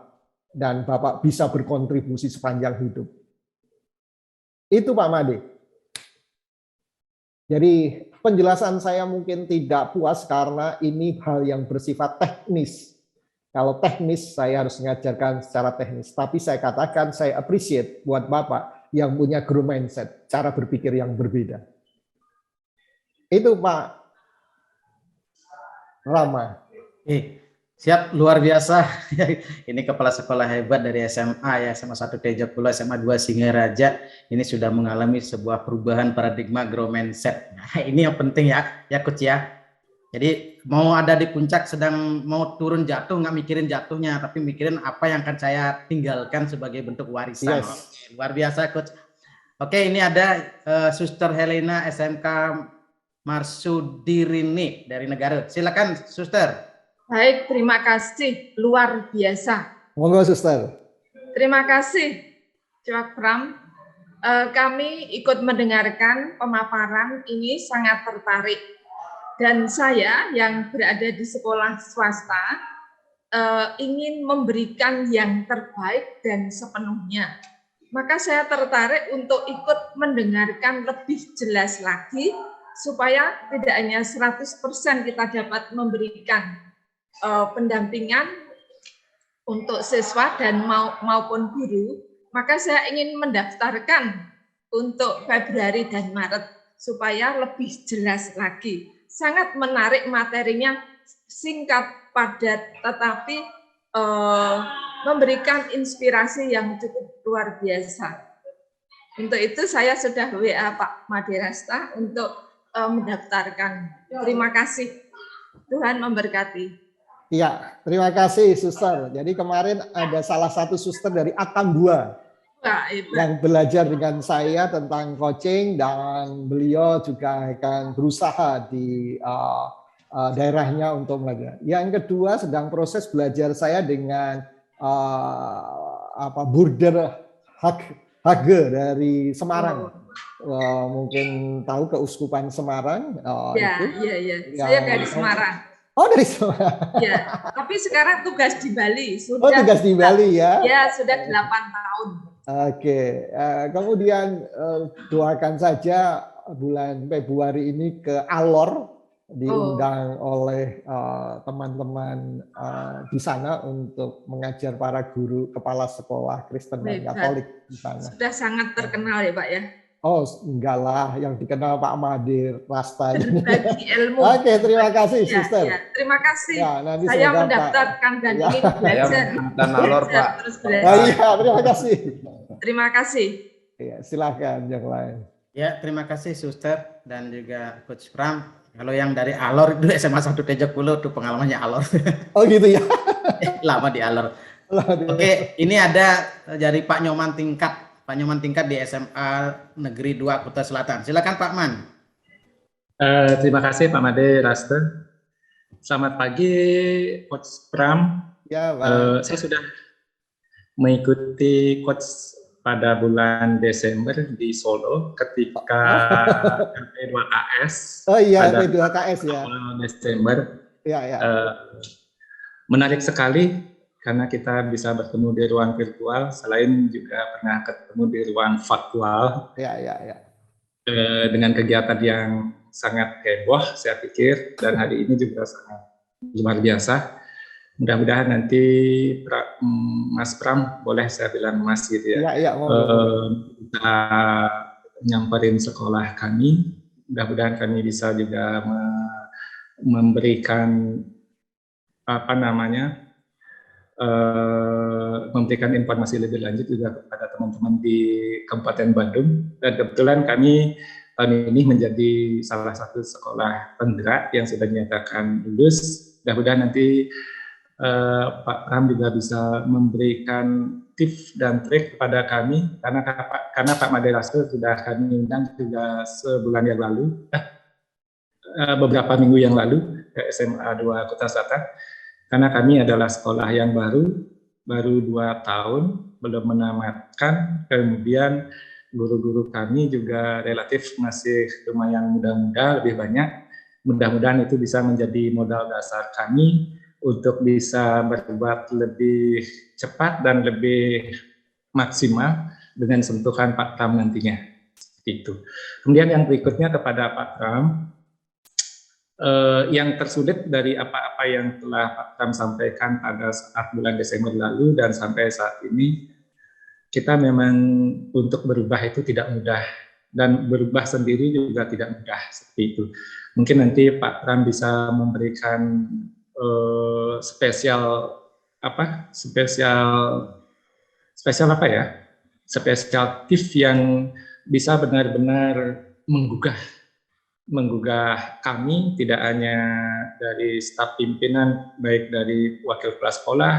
Dan Bapak bisa berkontribusi sepanjang hidup. Itu Pak Made. Jadi penjelasan saya mungkin tidak puas karena ini hal yang bersifat teknis. Kalau teknis saya harus mengajarkan secara teknis. Tapi saya katakan saya appreciate buat Bapak yang punya grow mindset, cara berpikir yang berbeda. Itu Pak Rama. Siap, luar biasa. Ini kepala sekolah hebat dari SMA ya, SMA 1 Tejakula, SMA 2 Singaraja. Ini sudah mengalami sebuah perubahan paradigma grow mindset. Nah, ini yang penting ya, Coach ya. Jadi mau ada di puncak sedang mau turun jatuh, nggak mikirin jatuhnya, tapi mikirin apa yang akan saya tinggalkan sebagai bentuk warisan. Yes. Luar biasa, Coach. Oke, ini ada Suster Helena SMK Marsudirini dari Negara. Silakan, Suster. Baik, terima kasih. Luar biasa. Monggo, Suster. Terima kasih, Cak Pram. Kami ikut mendengarkan pemaparan ini sangat tertarik. Dan saya yang berada di sekolah swasta ingin memberikan yang terbaik dan sepenuhnya. Maka saya tertarik untuk ikut mendengarkan lebih jelas lagi supaya tidak hanya 100% kita dapat memberikan pendampingan untuk siswa dan maupun guru, maka saya ingin mendaftarkan untuk Februari dan Maret supaya lebih jelas lagi. Sangat menarik materinya, singkat, padat, tetapi memberikan inspirasi yang cukup luar biasa. Untuk itu saya sudah WA Pak Maderasta untuk mendaftarkan. Terima kasih. Tuhan memberkati. Iya, terima kasih Suster. Jadi kemarin ada salah satu suster dari Atam 2 yang belajar dengan saya tentang coaching dan beliau juga akan berusaha di daerahnya untuk belajar. Yang kedua sedang proses belajar saya dengan Burder Hage dari Semarang. Mungkin tahu Keuskupan Semarang. Iya. Saya dari Semarang. Oh, dari Semarang. Ya, tapi sekarang tugas di Bali. Tugas di Bali ya? Ya, sudah 8 tahun. Oke, kemudian doakan saja bulan Februari ini ke Alor, diundang oleh teman-teman di sana untuk mengajar para guru kepala sekolah Kristen dan Katolik di sana. Sudah sangat terkenal ya Pak ya? Oh, enggak lah, yang dikenal Pak Made Rasta. Berbagi ilmu. Oke, terima kasih, Ya, Suster. ya. Terima kasih. Ya, nanti Saya semoga mendaftarkan dan Ya. ingin Saya belajar. mantan alor, Belajar, Pak. terus Oh, belajar. iya, terima kasih. Terima kasih. Ya, silakan yang lain. Ya, terima kasih Suster dan juga Coach Pram. Kalau yang dari Alor itu SMA 1 Tejokulo tuh pengalamannya Alor. Oh gitu ya. Lama di Alor. Oke, ini ada dari Pak Nyoman Tingkat. Pak Nyoman Tingkat di SMA Negeri 2 Kuta Selatan. Silakan Pak Man. Terima kasih Pak Made Raste. Selamat pagi Coach Pram. Ya, Pak. Saya sudah mengikuti Coach pada bulan Desember di Solo ketika P2KS. Oh iya, pada P2KS ya. awal Desember. Ya, ya. Menarik sekali karena kita bisa bertemu di ruang virtual, selain juga pernah ketemu di ruang faktual. Ya, ya, ya. Dengan kegiatan yang sangat heboh, saya pikir, dan hari ini juga sangat luar biasa. Mudah-mudahan nanti Mas Pram, boleh saya bilang Mas gitu ya, Ya, ya, kita nyamperin sekolah kami. Mudah-mudahan kami bisa juga memberikan memberikan informasi lebih lanjut juga kepada teman-teman di Kabupaten Bandung. Dan kebetulan kami tahun ini menjadi salah satu sekolah penggerak yang sudah dinyatakan lulus. Mudah-mudahan nanti Pak Pram juga bisa memberikan tips dan trik kepada kami, karena Pak Made Raste sudah kami undang juga sebulan yang lalu, beberapa minggu yang lalu ke SMA 2 Kota Selatan. Karena kami adalah sekolah yang baru 2 tahun, belum menamatkan, kemudian guru-guru kami juga relatif masih lumayan muda-muda, lebih banyak. Mudah-mudahan itu bisa menjadi modal dasar kami untuk bisa berbuat lebih cepat dan lebih maksimal dengan sentuhan Pak Pram nantinya. Itu. Kemudian yang berikutnya kepada Pak Pram, yang tersulit dari apa-apa yang telah Pak Pram sampaikan pada saat bulan Desember lalu dan sampai saat ini, kita memang untuk berubah itu tidak mudah, dan berubah sendiri juga tidak mudah, seperti itu. Mungkin nanti Pak Pram bisa memberikan spesial tips yang bisa benar-benar menggugah kami, tidak hanya dari staf pimpinan, baik dari wakil kepala sekolah,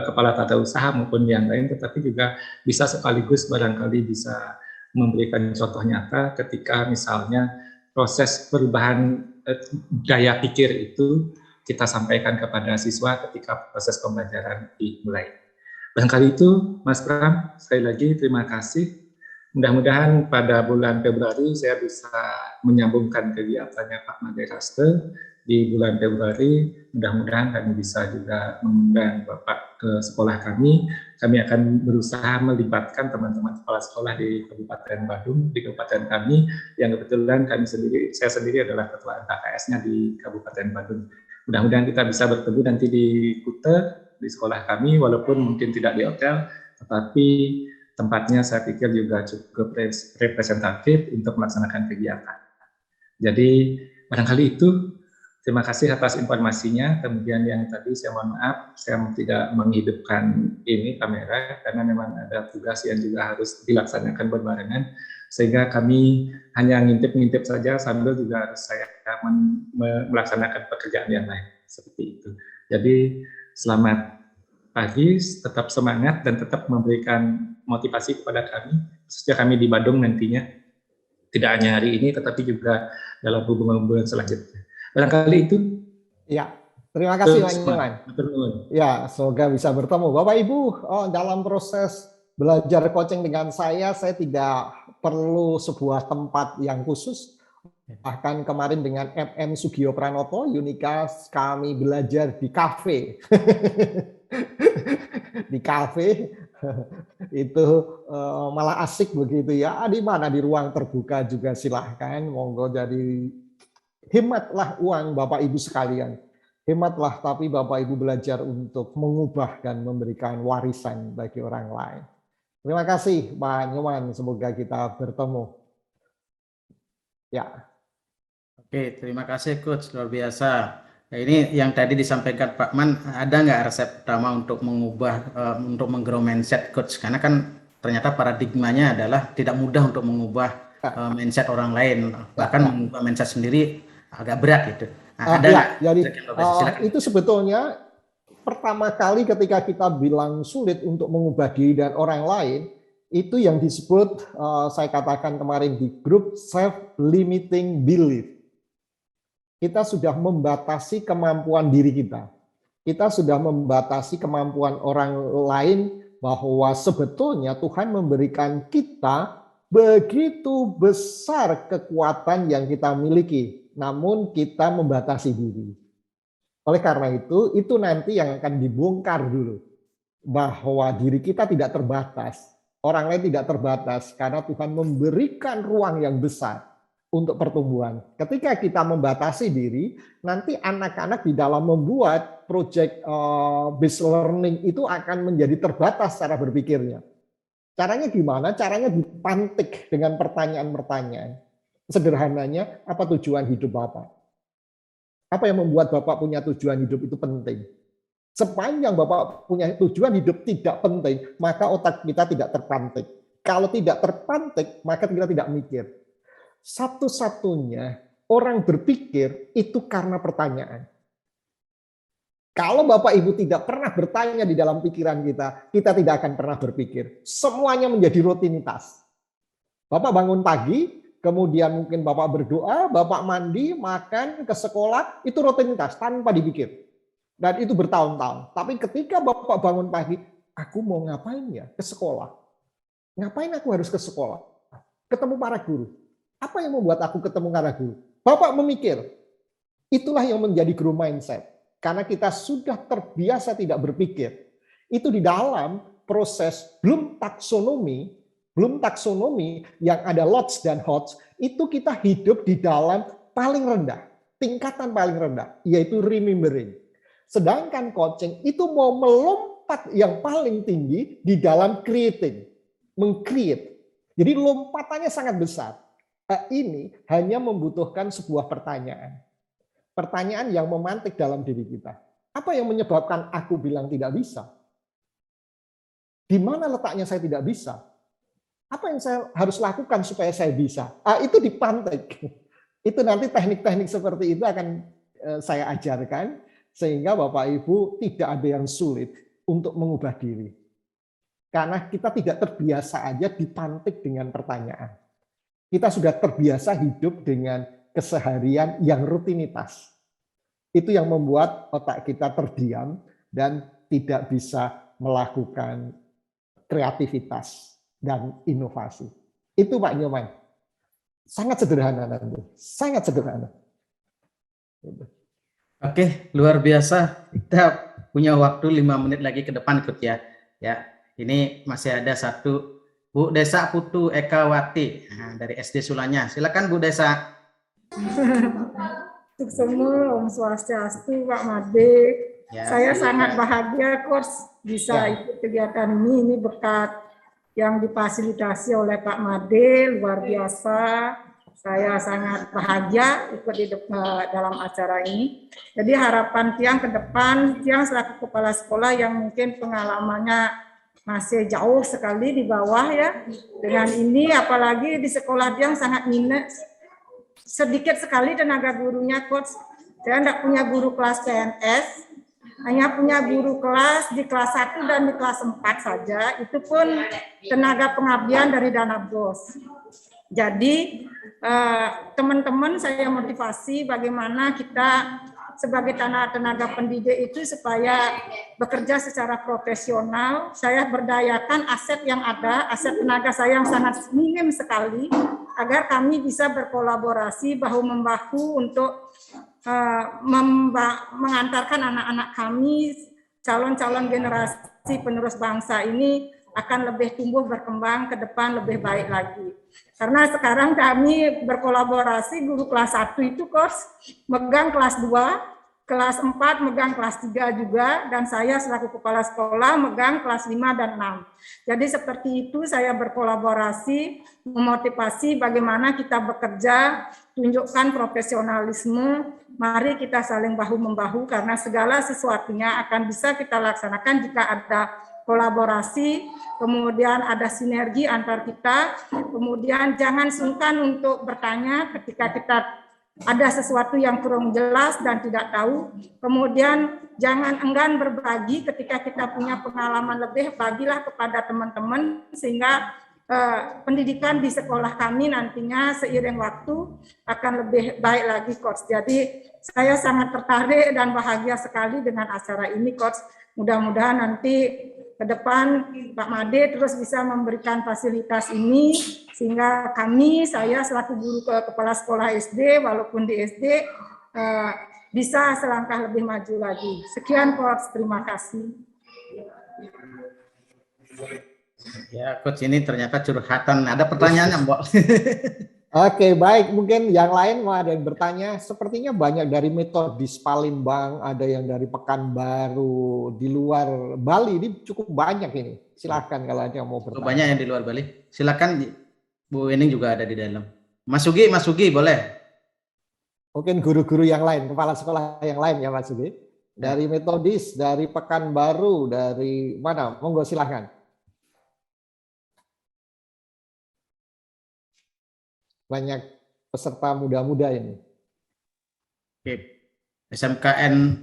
kepala tata usaha maupun yang lain, tetapi juga bisa sekaligus barangkali bisa memberikan contoh nyata ketika misalnya proses perubahan daya pikir itu kita sampaikan kepada siswa ketika proses pembelajaran dimulai. Barangkali itu, Mas Pram, sekali lagi terima kasih. Mudah-mudahan pada bulan Februari saya bisa menyambungkan kegiatannya Pak Made Raste di bulan Februari. Mudah-mudahan kami bisa juga mengundang Bapak ke sekolah kami. Kami akan berusaha melibatkan teman-teman kepala sekolah di Kabupaten Bandung, di kabupaten kami, yang kebetulan saya sendiri adalah ketua KKS-nya di Kabupaten Bandung. Mudah-mudahan kita bisa bertemu nanti di Kuta, di sekolah kami, walaupun mungkin tidak di hotel, tetapi tempatnya saya pikir juga cukup representatif untuk melaksanakan kegiatan. Jadi barangkali itu, terima kasih atas informasinya. Kemudian yang tadi saya mohon maaf, saya tidak menghidupkan ini kamera karena memang ada tugas yang juga harus dilaksanakan berbarengan, sehingga kami hanya ngintip-ngintip saja sambil juga harus saya melaksanakan pekerjaan yang lain, seperti itu. Jadi selamat pagi, tetap semangat dan tetap memberikan motivasi kepada kami, khususnya kami di Bandung nantinya, tidak hanya hari ini tetapi juga dalam hubungan-hubungan selanjutnya. Barangkali itu. Ya, terima kasih Pak Nyoman. Ya, semoga bisa bertemu Bapak Ibu. Dalam proses belajar coaching dengan saya tidak perlu sebuah tempat yang khusus. Bahkan kemarin dengan MM Sugio Pranoto, Unikas, kami belajar di kafe. Di kafe itu malah asik begitu ya. Di mana di ruang terbuka juga silahkan, monggo. Jadi hematlah uang Bapak Ibu sekalian. Hematlah, tapi Bapak Ibu belajar untuk mengubah dan memberikan warisan bagi orang lain. Terima kasih Pak Nyoman, semoga kita bertemu. Ya. Oke, terima kasih Coach, luar biasa. Nah, ini yang tadi disampaikan Pak Man, ada nggak resep utama untuk mengubah, untuk menggrow mindset Coach? Karena kan ternyata paradigmanya adalah tidak mudah untuk mengubah mindset orang lain, bahkan mengubah mindset sendiri agak berat gitu. Nah, ada nggak? Jadi itu sebetulnya pertama kali ketika kita bilang sulit untuk mengubah diri dan orang lain, itu yang disebut, saya katakan kemarin di grup, self-limiting belief. Kita sudah membatasi kemampuan diri kita. Kita sudah membatasi kemampuan orang lain, bahwa sebetulnya Tuhan memberikan kita begitu besar kekuatan yang kita miliki, namun kita membatasi diri. Oleh karena itu nanti yang akan dibongkar dulu, bahwa diri kita tidak terbatas, orang lain tidak terbatas, karena Tuhan memberikan ruang yang besar untuk pertumbuhan. Ketika kita membatasi diri, nanti anak-anak di dalam membuat project based learning itu akan menjadi terbatas cara berpikirnya. Caranya gimana? Caranya dipantik dengan pertanyaan-pertanyaan. Sederhananya, apa tujuan hidup Bapak? Apa yang membuat Bapak punya tujuan hidup itu penting? Sepanjang Bapak punya tujuan hidup tidak penting, maka otak kita tidak terpantik. Kalau tidak terpantik, maka kita tidak mikir. Satu-satunya orang berpikir itu karena pertanyaan. Kalau Bapak Ibu tidak pernah bertanya di dalam pikiran kita tidak akan pernah berpikir. Semuanya menjadi rutinitas. Bapak bangun pagi, kemudian mungkin Bapak berdoa, Bapak mandi, makan, ke sekolah, itu rutinitas tanpa dipikir. Dan itu bertahun-tahun. Tapi ketika Bapak bangun pagi, aku mau ngapain ya? Ke sekolah. Ngapain aku harus ke sekolah? Ketemu para guru. Apa yang membuat aku ketemu para guru? Bapak memikir. Itulah yang menjadi grow mindset. Karena kita sudah terbiasa tidak berpikir. Itu di dalam proses belum taksonomi yang ada lots dan hots, itu kita hidup di dalam paling rendah, tingkatan paling rendah, yaitu remembering. Sedangkan coaching itu mau melompat yang paling tinggi di dalam creating, meng-create. Jadi lompatannya sangat besar. Ini hanya membutuhkan sebuah pertanyaan. Pertanyaan yang memantik dalam diri kita. Apa yang menyebabkan aku bilang tidak bisa? Di mana letaknya saya tidak bisa? Apa yang saya harus lakukan supaya saya bisa? Itu dipantik. Itu nanti teknik-teknik seperti itu akan saya ajarkan, sehingga Bapak Ibu tidak ada yang sulit untuk mengubah diri. Karena kita tidak terbiasa aja dipantik dengan pertanyaan. Kita sudah terbiasa hidup dengan keseharian yang rutinitas. Itu yang membuat otak kita terdiam dan tidak bisa melakukan kreativitas dan inovasi. Itu Pak Nyoman. Sangat sederhana nanti. Sangat sederhana. Oke, luar biasa. Kita punya waktu 5 menit lagi ke depan, Kut ya. Ya, ini masih ada satu Bu Desa Putu Ekawati dari SD Sulanya. Silakan Bu Desa. Untuk semua Om Swastiastu, Pak Made. Ya, saya sangat bahagia Coach bisa ikut kegiatan ini. Ini berkat yang difasilitasi oleh Pak Made, luar biasa. Saya sangat bahagia ikut di dalam acara ini. Jadi harapan Tiang ke depan, Tiang selaku kepala sekolah yang mungkin pengalamannya masih jauh sekali di bawah ya. Dengan ini apalagi di sekolah Tiang sangat minus. Sedikit sekali tenaga gurunya Coach. Saya tidak punya guru kelas CNS. Hanya punya guru kelas di kelas 1 dan di kelas 4 saja. Itu pun tenaga pengabdian dari dana BOS. Jadi teman-teman saya motivasi bagaimana kita sebagai tenaga pendidik itu supaya bekerja secara profesional. Saya berdayakan aset yang ada, aset tenaga saya yang sangat minim sekali, agar kami bisa berkolaborasi bahu-membahu untuk mengantarkan anak-anak kami, calon-calon generasi penerus bangsa ini akan lebih tumbuh berkembang ke depan lebih baik lagi. Karena sekarang kami berkolaborasi, guru kelas 1 itu Coach megang kelas 2, kelas 4 megang kelas 3 juga, dan saya selaku kepala sekolah megang kelas 5 dan 6. Jadi seperti itu saya berkolaborasi, memotivasi bagaimana kita bekerja, tunjukkan profesionalisme, mari kita saling bahu-membahu karena segala sesuatunya akan bisa kita laksanakan jika ada kolaborasi, kemudian ada sinergi antar kita, kemudian jangan sungkan untuk bertanya ketika kita ada sesuatu yang kurang jelas dan tidak tahu, kemudian jangan enggan berbagi ketika kita punya pengalaman lebih, bagilah kepada teman-teman sehingga pendidikan di sekolah kami nantinya seiring waktu akan lebih baik lagi, Coach. Jadi saya sangat tertarik dan bahagia sekali dengan acara ini, Coach. Mudah-mudahan nanti ke depan Pak Made terus bisa memberikan fasilitas ini sehingga kami, saya selaku guru kepala sekolah SD walaupun di SD bisa selangkah lebih maju lagi. Sekian, Coach, terima kasih. Ya, Coach, ini ternyata curhatan. Ada pertanyaannya, Mbok? Oke, baik. Mungkin yang lain mau ada yang bertanya. Sepertinya banyak dari Metodis Palembang, ada yang dari Pekanbaru, di luar Bali. Ini cukup banyak ini. Silakan kalau ada yang mau bertanya. Banyak yang di luar Bali. Silakan, Bu Ening juga ada di dalam. Mas Sugi boleh. Mungkin guru-guru yang lain, kepala sekolah yang lain ya Mas Sugi. Dari Metodis, dari Pekanbaru, dari mana? Monggo silakan. Banyak peserta muda-muda ini. Oke. SMKN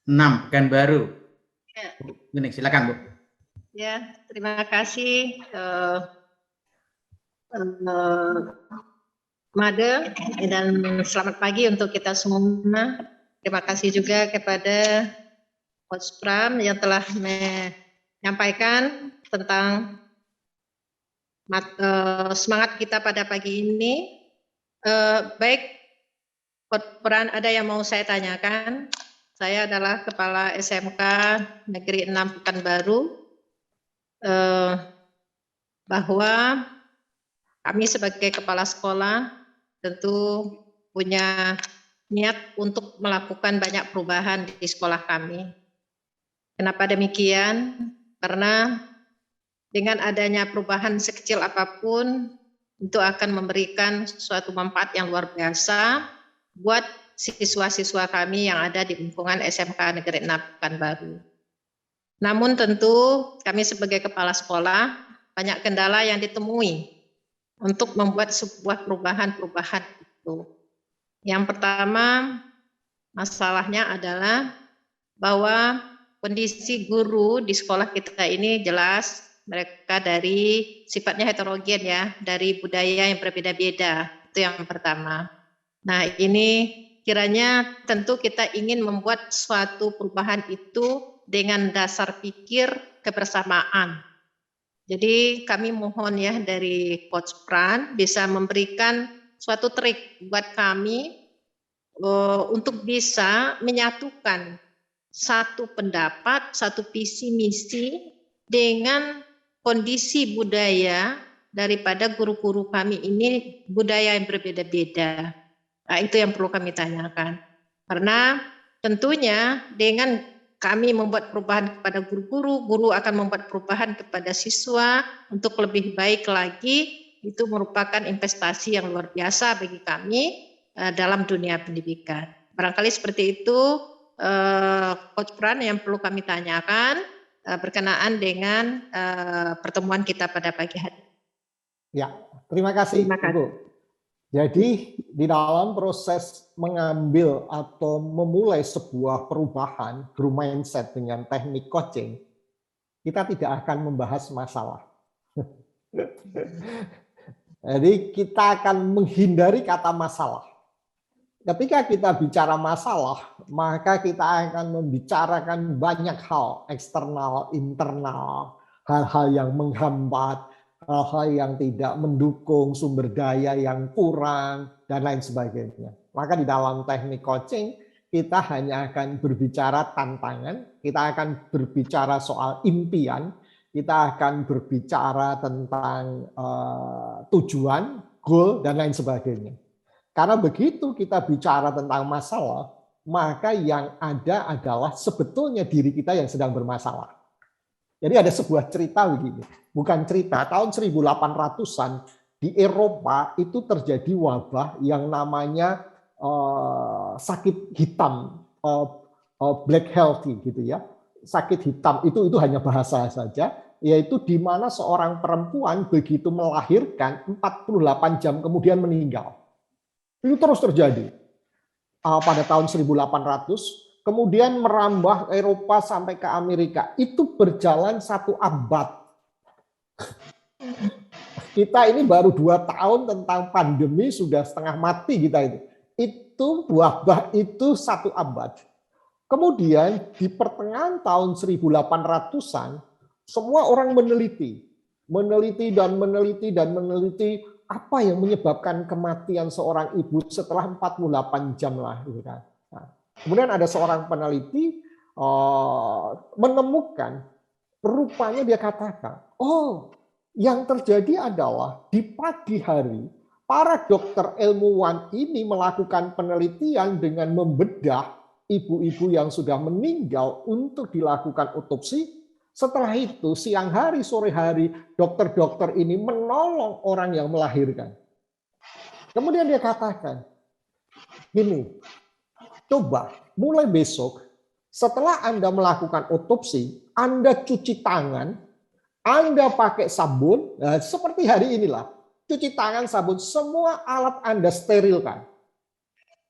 6 Pekanbaru. Ya. Ini silakan, Bu. Ya, terima kasih Made, dan selamat pagi untuk kita semua. Terima kasih juga kepada Coach Pram yang telah menyampaikan tentang semangat kita pada pagi ini. Baik, Coach Pram, ada yang mau saya tanyakan. Saya adalah Kepala SMK Negeri 6 Pekanbaru. Bahwa kami sebagai kepala sekolah tentu punya niat untuk melakukan banyak perubahan di sekolah kami. Kenapa demikian? Karena dengan adanya perubahan sekecil apapun itu akan memberikan suatu manfaat yang luar biasa buat siswa-siswa kami yang ada di lingkungan SMK Negeri 6 Pekanbaru. Namun tentu kami sebagai kepala sekolah banyak kendala yang ditemui untuk membuat sebuah perubahan-perubahan itu. Yang pertama, masalahnya adalah bahwa kondisi guru di sekolah kita ini jelas mereka dari sifatnya heterogen ya, dari budaya yang berbeda-beda. Itu yang pertama. Nah, ini kiranya tentu kita ingin membuat suatu perubahan itu dengan dasar pikir kebersamaan. Jadi kami mohon ya dari Coach Pran bisa memberikan suatu trik buat kami untuk bisa menyatukan satu pendapat, satu visi misi dengan kondisi budaya daripada guru-guru kami ini, budaya yang berbeda-beda. Nah, itu yang perlu kami tanyakan. Karena tentunya dengan kami membuat perubahan kepada guru-guru, guru akan membuat perubahan kepada siswa untuk lebih baik lagi. Itu merupakan investasi yang luar biasa bagi kami dalam dunia pendidikan. Barangkali seperti itu, Coach Pran, yang perlu kami tanyakan berkenaan dengan pertemuan kita pada pagi hari. Ya, terima kasih, Ibu. Jadi di dalam proses mengambil atau memulai sebuah perubahan guru mindset dengan teknik coaching, kita tidak akan membahas masalah. Jadi kita akan menghindari kata masalah. Ketika kita bicara masalah, maka kita akan membicarakan banyak hal, eksternal, internal, hal-hal yang menghambat, hal-hal yang tidak mendukung, sumber daya yang kurang, dan lain sebagainya. Maka di dalam teknik coaching, kita hanya akan berbicara tantangan, kita akan berbicara soal impian, kita akan berbicara tentang tujuan, goal, dan lain sebagainya. Karena begitu kita bicara tentang masalah, maka yang ada adalah sebetulnya diri kita yang sedang bermasalah. Jadi ada sebuah cerita begini, bukan cerita, tahun 1800-an di Eropa itu terjadi wabah yang namanya sakit hitam, black healthy gitu ya. Sakit hitam itu hanya bahasa saja, yaitu di mana seorang perempuan begitu melahirkan 48 jam kemudian meninggal. Itu terus terjadi pada tahun 1800, kemudian merambah Eropa sampai ke Amerika. Itu berjalan 1 abad. Kita ini baru 2 tahun tentang pandemi sudah setengah mati kita itu. Itu wabah itu 1 abad. Kemudian di pertengahan tahun 1800-an, semua orang meneliti apa yang menyebabkan kematian seorang ibu setelah 48 jam lahiran. Nah, kemudian ada seorang peneliti menemukan, rupanya dia katakan, yang terjadi adalah di pagi hari, para dokter ilmuwan ini melakukan penelitian dengan membedah ibu-ibu yang sudah meninggal untuk dilakukan otopsi. Setelah itu, siang hari, sore hari, dokter-dokter ini menolong orang yang melahirkan. Kemudian dia katakan, gini, coba mulai besok, setelah Anda melakukan otopsi, Anda cuci tangan, Anda pakai sabun, nah, seperti hari inilah, cuci tangan, sabun, semua alat Anda sterilkan.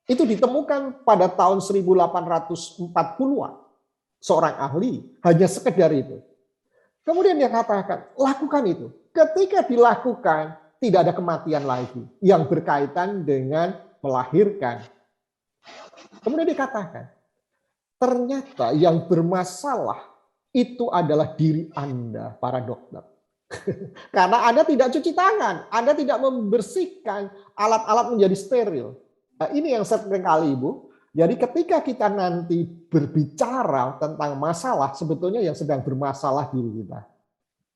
Itu ditemukan pada tahun 1840-an. Seorang ahli hanya sekedar itu. Kemudian dia katakan, lakukan itu. Ketika dilakukan, tidak ada kematian lagi yang berkaitan dengan melahirkan. Kemudian dia katakan, ternyata yang bermasalah itu adalah diri Anda, para dokter. Karena Anda tidak cuci tangan, Anda tidak membersihkan alat-alat menjadi steril. Nah, ini yang sering kali, Ibu. Jadi ketika kita nanti berbicara tentang masalah, sebetulnya yang sedang bermasalah diri kita.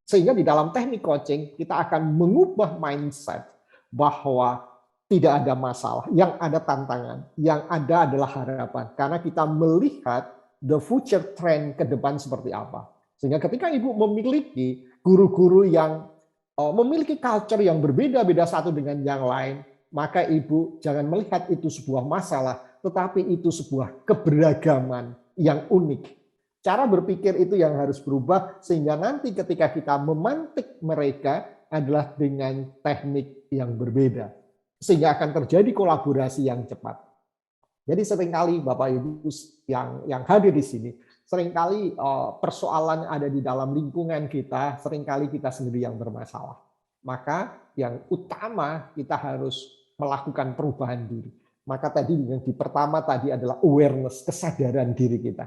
Sehingga di dalam teknik coaching, kita akan mengubah mindset bahwa tidak ada masalah, yang ada tantangan, yang ada adalah harapan. Karena kita melihat the future trend ke depan seperti apa. Sehingga ketika Ibu memiliki guru-guru yang memiliki culture yang berbeda-beda satu dengan yang lain, maka Ibu jangan melihat itu sebuah masalah, tetapi itu sebuah keberagaman yang unik. Cara berpikir itu yang harus berubah, sehingga nanti ketika kita memantik mereka adalah dengan teknik yang berbeda. Sehingga akan terjadi kolaborasi yang cepat. Jadi seringkali Bapak Ibu yang hadir di sini, seringkali persoalan ada di dalam lingkungan kita, seringkali kita sendiri yang bermasalah. Maka yang utama kita harus melakukan perubahan diri. Maka tadi yang pertama tadi adalah awareness, kesadaran diri kita.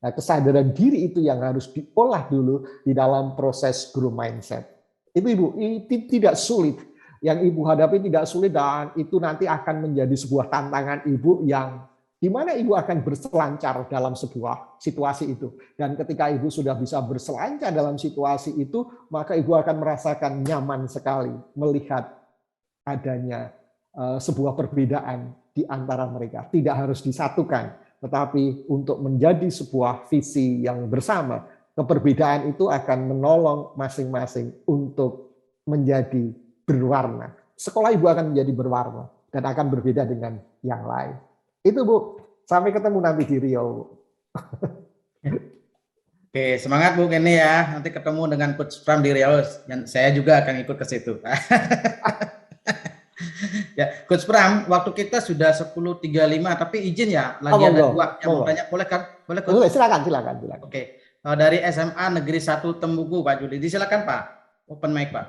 Nah, kesadaran diri itu yang harus diolah dulu di dalam proses grow mindset. Itu Ibu, itu tidak sulit. Yang Ibu hadapi tidak sulit dan itu nanti akan menjadi sebuah tantangan Ibu yang di mana Ibu akan berselancar dalam sebuah situasi itu. Dan ketika Ibu sudah bisa berselancar dalam situasi itu, maka Ibu akan merasakan nyaman sekali melihat adanya sebuah perbedaan di antara mereka. Tidak harus disatukan, tetapi untuk menjadi sebuah visi yang bersama, keperbedaan itu akan menolong masing-masing untuk menjadi berwarna. Sekolah Ibu akan menjadi berwarna dan akan berbeda dengan yang lain. Itu Bu, sampai ketemu nanti di Riau. Oke, semangat Bu Kenny ya. Nanti ketemu dengan Coach Pram di Riau dan saya juga akan ikut ke situ. Ya, Coach Pram, waktu kita sudah 10.35, tapi izin ya, lagi ada dua yang mau tanya, boleh kan? Boleh, Coach? Boleh, silakan. Oke, dari SMA Negeri 1 Tembugu, Pak Juli, disilakan Pak, open mic Pak.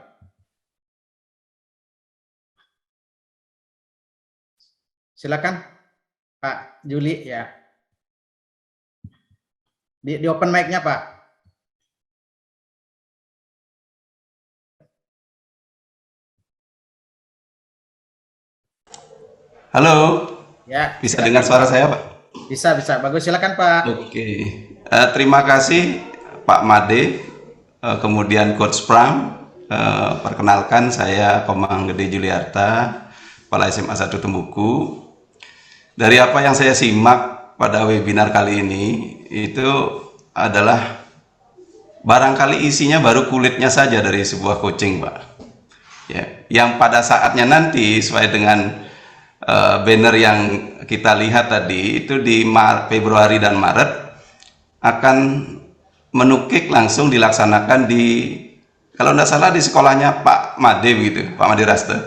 Silakan Pak Juli ya, di open mic-nya Pak. Halo, ya, bisa dengar suara saya Pak? Bisa, bagus, silakan Pak. Oke, terima kasih Pak Made, kemudian Coach Pram. Perkenalkan saya Komang Gede Juliarta, Kepala SMA 1 Tembugu. Dari apa yang saya simak pada webinar kali ini itu adalah barangkali isinya baru kulitnya saja dari sebuah coaching, Pak. Ya, yang pada saatnya nanti sesuai dengan banner yang kita lihat tadi itu di Februari dan Maret akan menukik langsung dilaksanakan di, kalau tidak salah di sekolahnya Pak Made begitu, Pak Made Raste.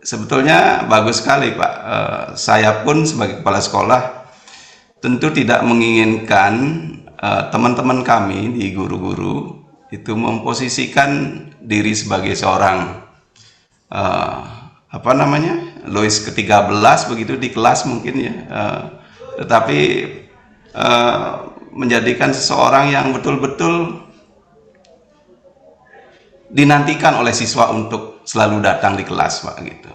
Sebetulnya bagus sekali, Pak. Saya pun sebagai kepala sekolah tentu tidak menginginkan teman-teman kami di guru-guru itu memposisikan diri sebagai seorang apa namanya, Louis ke-13 begitu di kelas mungkin ya, tetapi menjadikan seseorang yang betul-betul dinantikan oleh siswa untuk selalu datang di kelas, Pak, gitu.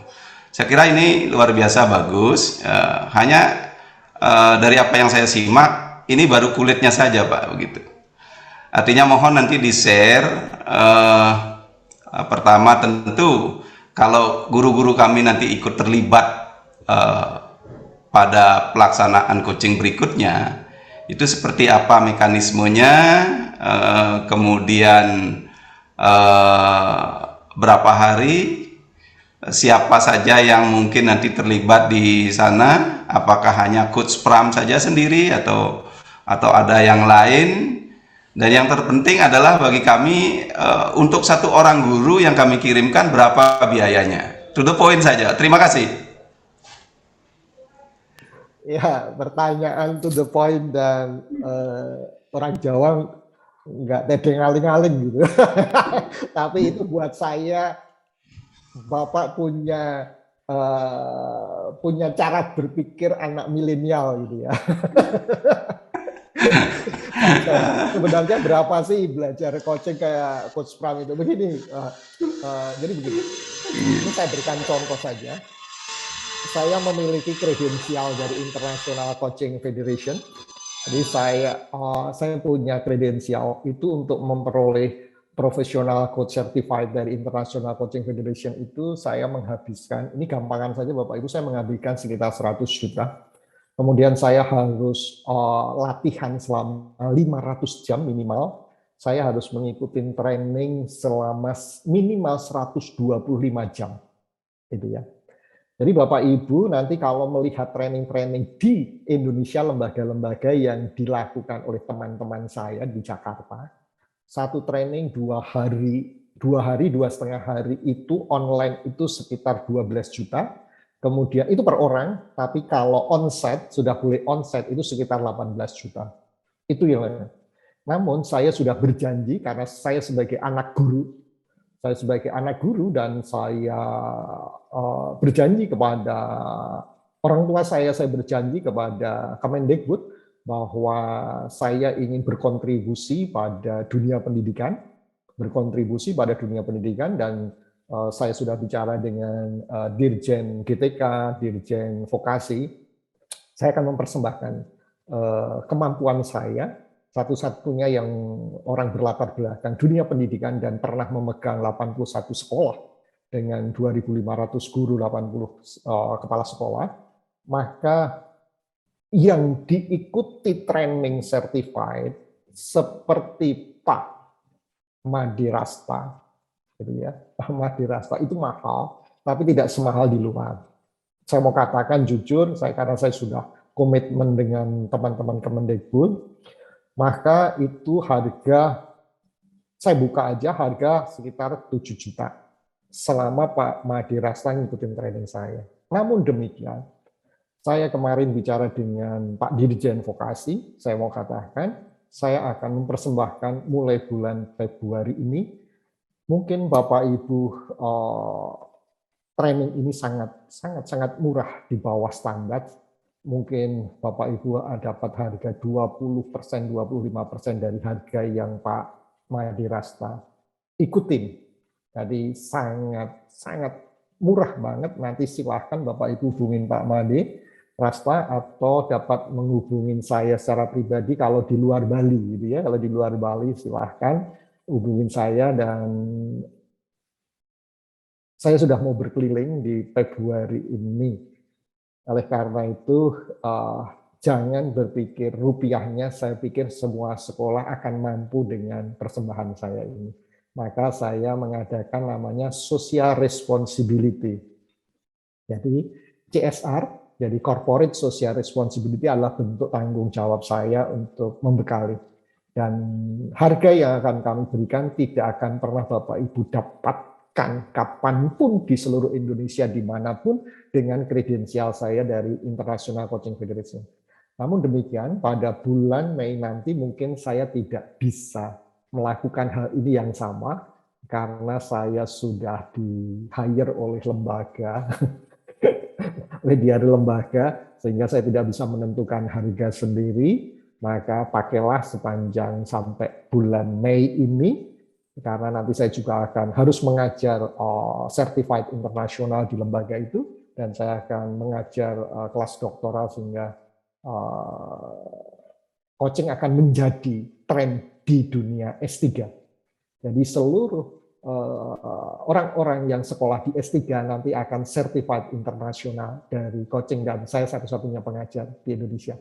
Saya kira ini luar biasa bagus. Hanya dari apa yang saya simak, ini baru kulitnya saja, Pak, begitu. Artinya mohon nanti di-share. Pertama tentu kalau guru-guru kami nanti ikut terlibat pada pelaksanaan coaching berikutnya, itu seperti apa mekanismenya, kemudian berapa hari, siapa saja yang mungkin nanti terlibat di sana, apakah hanya Coach Pram saja sendiri atau ada yang lain. Dan yang terpenting adalah bagi kami untuk satu orang guru yang kami kirimkan berapa biayanya. To the point saja. Terima kasih. Ya, pertanyaan to the point dan orang Jawa nggak tedeng aling-aling gitu. Tapi itu buat saya, Bapak punya cara berpikir anak milenial gitu ya. Sebenarnya berapa sih belajar coaching kayak Coach Pram itu? Begini, jadi begini. Ini saya berikan contoh saja. Saya memiliki kredensial dari International Coaching Federation. Jadi saya punya kredensial itu untuk memperoleh professional coach certified dari International Coaching Federation itu saya menghabiskan, ini gampangan saja Bapak Ibu, saya menghabiskan sekitar 100 juta. Kemudian saya harus latihan selama 500 jam minimal. Saya harus mengikuti training selama minimal 125 jam. Gitu ya. Jadi Bapak Ibu nanti kalau melihat training-training di Indonesia, lembaga-lembaga yang dilakukan oleh teman-teman saya di Jakarta, satu training 2 hari, 2,5 hari itu online itu sekitar 12 juta. Kemudian itu per orang, tapi kalau onsite, sudah boleh onsite itu sekitar 18 juta. Itu yang. Namun saya sudah berjanji karena saya sebagai anak guru, dan saya berjanji kepada orang tua saya berjanji kepada Kemendikbud bahwa saya ingin berkontribusi pada dunia pendidikan, dan saya sudah bicara dengan Dirjen GTK, Dirjen Vokasi. Saya akan mempersembahkan kemampuan saya, satu-satunya yang orang berlatar belakang dunia pendidikan dan pernah memegang 81 sekolah dengan 2.500 guru, 80 kepala sekolah, maka yang diikuti training certified seperti Pak Made Rasta, gitu ya, Pak Made Rasta itu mahal, tapi tidak semahal di luar. Saya mau katakan jujur, karena saya sudah komitmen dengan teman-teman Kemendikbud, maka itu harga, saya buka aja harga sekitar 7 juta selama Pak Made Rasta ngikutin training saya. Namun demikian, saya kemarin bicara dengan Pak Dirjen Vokasi, saya mau katakan, saya akan mempersembahkan mulai bulan Februari ini, mungkin Bapak Ibu training ini sangat murah di bawah standar. Mungkin Bapak Ibu dapat harga 20%, 25% dari harga yang Pak Made Rasta ikutin. Jadi sangat murah banget. Nanti silahkan Bapak Ibu hubungin Pak Made Rasta atau dapat menghubungin saya secara pribadi kalau di luar Bali, gitu ya. Kalau di luar Bali silahkan hubungin saya, dan saya sudah mau berkeliling di Februari ini. Oleh karena itu, jangan berpikir rupiahnya, saya pikir semua sekolah akan mampu dengan persembahan saya ini. Maka saya mengadakan namanya social responsibility. Jadi CSR, jadi corporate social responsibility adalah bentuk tanggung jawab saya untuk membekali. Dan harga yang akan kami berikan tidak akan pernah Bapak Ibu dapatkan kapanpun di seluruh Indonesia dimanapun dengan kredensial saya dari International Coaching Federation. Namun demikian, pada bulan Mei nanti mungkin saya tidak bisa melakukan hal ini yang sama karena saya sudah di-hire oleh lembaga, lembaga, sehingga saya tidak bisa menentukan harga sendiri, maka pakailah sepanjang sampai bulan Mei ini, karena nanti saya juga akan harus mengajar certified internasional di lembaga itu, dan saya akan mengajar kelas doktoral sehingga coaching akan menjadi tren di dunia S3. Jadi seluruh orang-orang yang sekolah di S3 nanti akan certified internasional dari coaching, dan saya satu-satunya pengajar di Indonesia.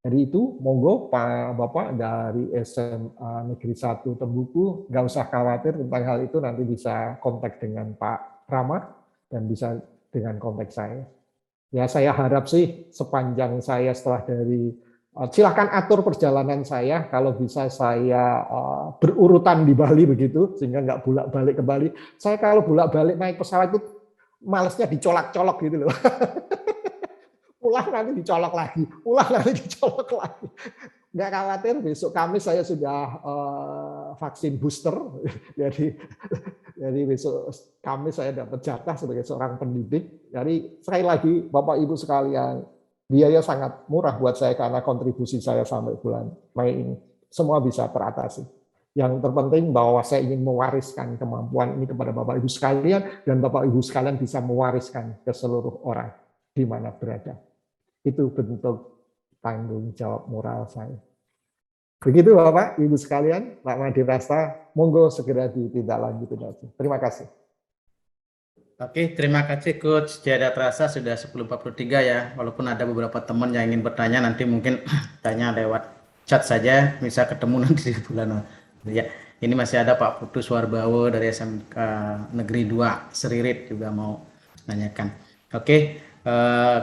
Jadi itu, monggo Pak Bapak dari SMA Negeri 1 Tembuku, nggak usah khawatir tentang hal itu, nanti bisa kontak dengan Pak Rama dan bisa dengan kontak saya. Ya saya harap sih sepanjang saya setelah dari silahkan atur perjalanan saya, kalau bisa saya berurutan di Bali begitu, sehingga nggak bolak-balik ke Bali. Saya kalau bolak-balik naik pesawat itu malesnya dicolak-colok gitu loh. Pulang nanti dicolok lagi, pulang nanti dicolok lagi. Nggak khawatir, besok Kamis saya sudah vaksin booster, jadi besok Kamis saya dapat jatah sebagai seorang pendidik. Jadi sekali lagi Bapak Ibu sekalian, biaya sangat murah buat saya karena kontribusi saya sampai bulan Mei ini. Semua bisa teratasi. Yang terpenting bahwa saya ingin mewariskan kemampuan ini kepada Bapak Ibu sekalian, dan Bapak Ibu sekalian bisa mewariskan ke seluruh orang di mana berada. Itu bentuk tanggung jawab moral saya. Begitu Bapak Ibu sekalian, Pak Madirasta, monggo segera ditindaklanjuti. Terima kasih. Oke, terima kasih Coach. Tidak terasa sudah 10.43 ya. Walaupun ada beberapa teman yang ingin bertanya, nanti mungkin tanya lewat chat saja, bisa ketemu nanti di bulan. Ya, ini masih ada Pak Putu Suwarbawo dari SMK Negeri 2 Seririt juga mau nanyakan. Oke,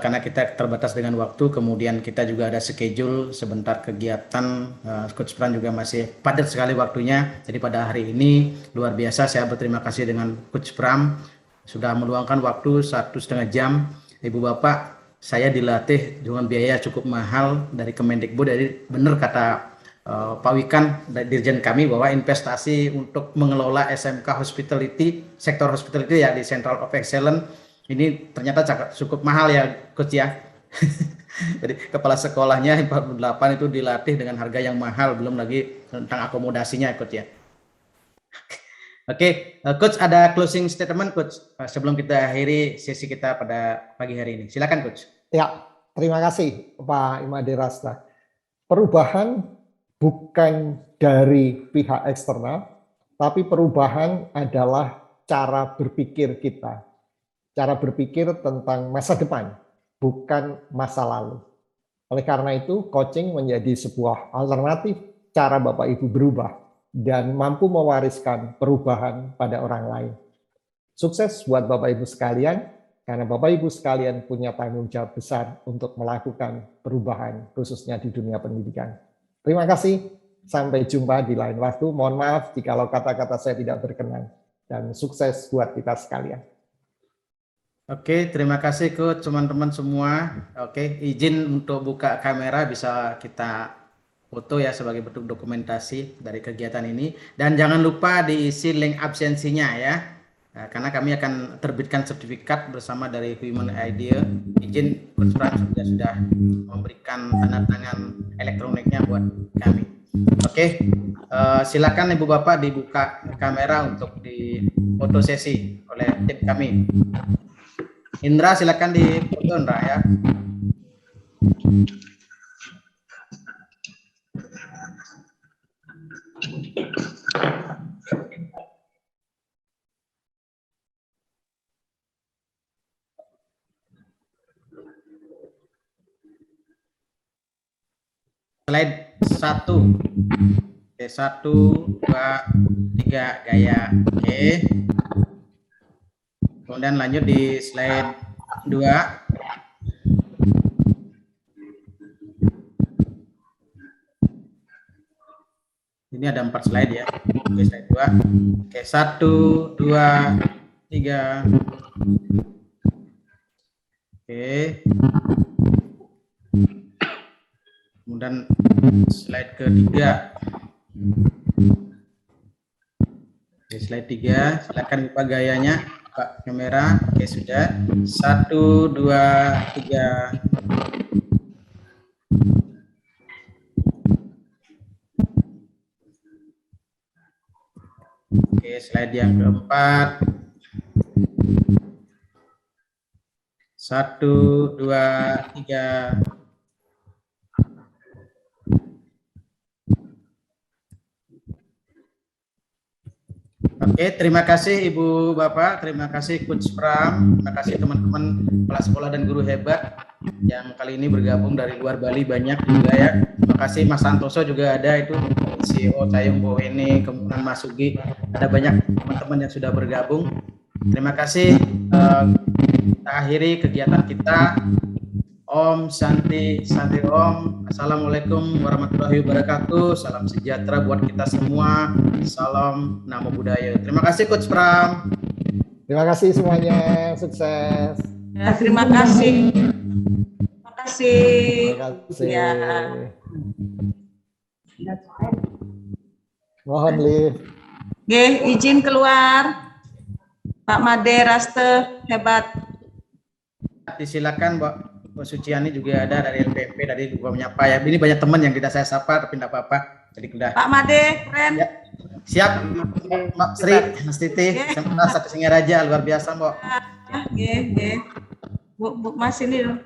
karena kita terbatas dengan waktu, kemudian kita juga ada schedule sebentar kegiatan. Coach Pram juga masih padat sekali waktunya. Jadi pada hari ini luar biasa saya berterima kasih dengan Coach Pram sudah meluangkan waktu 1,5 jam. Ibu Bapak, saya dilatih dengan biaya cukup mahal dari Kemendikbud. Jadi benar kata Pak Wikan, Dirjen kami, bahwa investasi untuk mengelola SMK Hospitality, sektor hospitality ya di Central of Excellence, ini ternyata cukup mahal ya Coach ya. Jadi kepala sekolahnya 48 itu dilatih dengan harga yang mahal, belum lagi tentang akomodasinya Coach ya. Oke, Coach ada closing statement Coach sebelum kita akhiri sesi kita pada pagi hari ini. Silakan Coach. Ya, terima kasih Pak Imadirasta. Perubahan bukan dari pihak eksternal, tapi perubahan adalah cara berpikir kita. Cara berpikir tentang masa depan, bukan masa lalu. Oleh karena itu, coaching menjadi sebuah alternatif cara Bapak Ibu berubah dan mampu mewariskan perubahan pada orang lain. Sukses buat Bapak Ibu sekalian, karena Bapak Ibu sekalian punya tanggung jawab besar untuk melakukan perubahan, khususnya di dunia pendidikan. Terima kasih, sampai jumpa di lain waktu. Mohon maaf jikalau kata-kata saya tidak berkenan, dan sukses buat kita sekalian. Oke, terima kasih Coach, teman-teman semua. Oke, izin untuk buka kamera, bisa kita foto ya sebagai bentuk dokumentasi dari kegiatan ini, dan jangan lupa diisi link absensinya ya, karena kami akan terbitkan sertifikat bersama dari Human Idea. Izin Coach Pram sudah memberikan tanda tangan elektroniknya buat kami. Oke, silakan Ibu Bapak dibuka kamera untuk di foto sesi oleh tim kami. Indra, silakan di foto Indra ya. slide 1. Oke, 1, 2, 3 gaya. Oke. Kemudian lanjut di slide 2. Ini ada 4 slide ya. Oke, slide 2. Oke, 1, 2, 3. Oke. Kemudian slide ketiga. Oke, slide 3. Silakan buka gayanya, Pak kamera. Oke, sudah. 1, 2, 3. Oke, slide yang keempat. 1, 2, 3. Oke, terima kasih Ibu Bapak, terima kasih Coach Pram, terima kasih teman-teman kepala sekolah dan guru hebat yang kali ini bergabung dari luar Bali, banyak juga ya. Terima kasih Mas Santoso juga ada, itu CEO Cayung Bo ini, kemudian Mas Sugi, ada banyak teman-teman yang sudah bergabung. Terima kasih. Kita akhiri kegiatan kita. Om Santi, Santi Om. Assalamualaikum warahmatullahi wabarakatuh. Salam sejahtera buat kita semua. Salam Namo Buddhaya. Terima kasih Coach Pram. Terima kasih semuanya. Sukses. Ya, terima kasih. Terima kasih. Terima kasih. Ya. Mohon lift. Izin keluar. Pak Made Raste hebat. Disilakan Mbak Suciani juga ada dari LPP, dari gua menyapa ya. Ini banyak teman yang tidak saya sapa tapi tidak apa-apa. Jadi udah. Pak Made, keren. Ya. Siap, Mbak Sri, Mas Titi, Satu Singaraja, luar biasa Mbak. Bu Mas ini loh.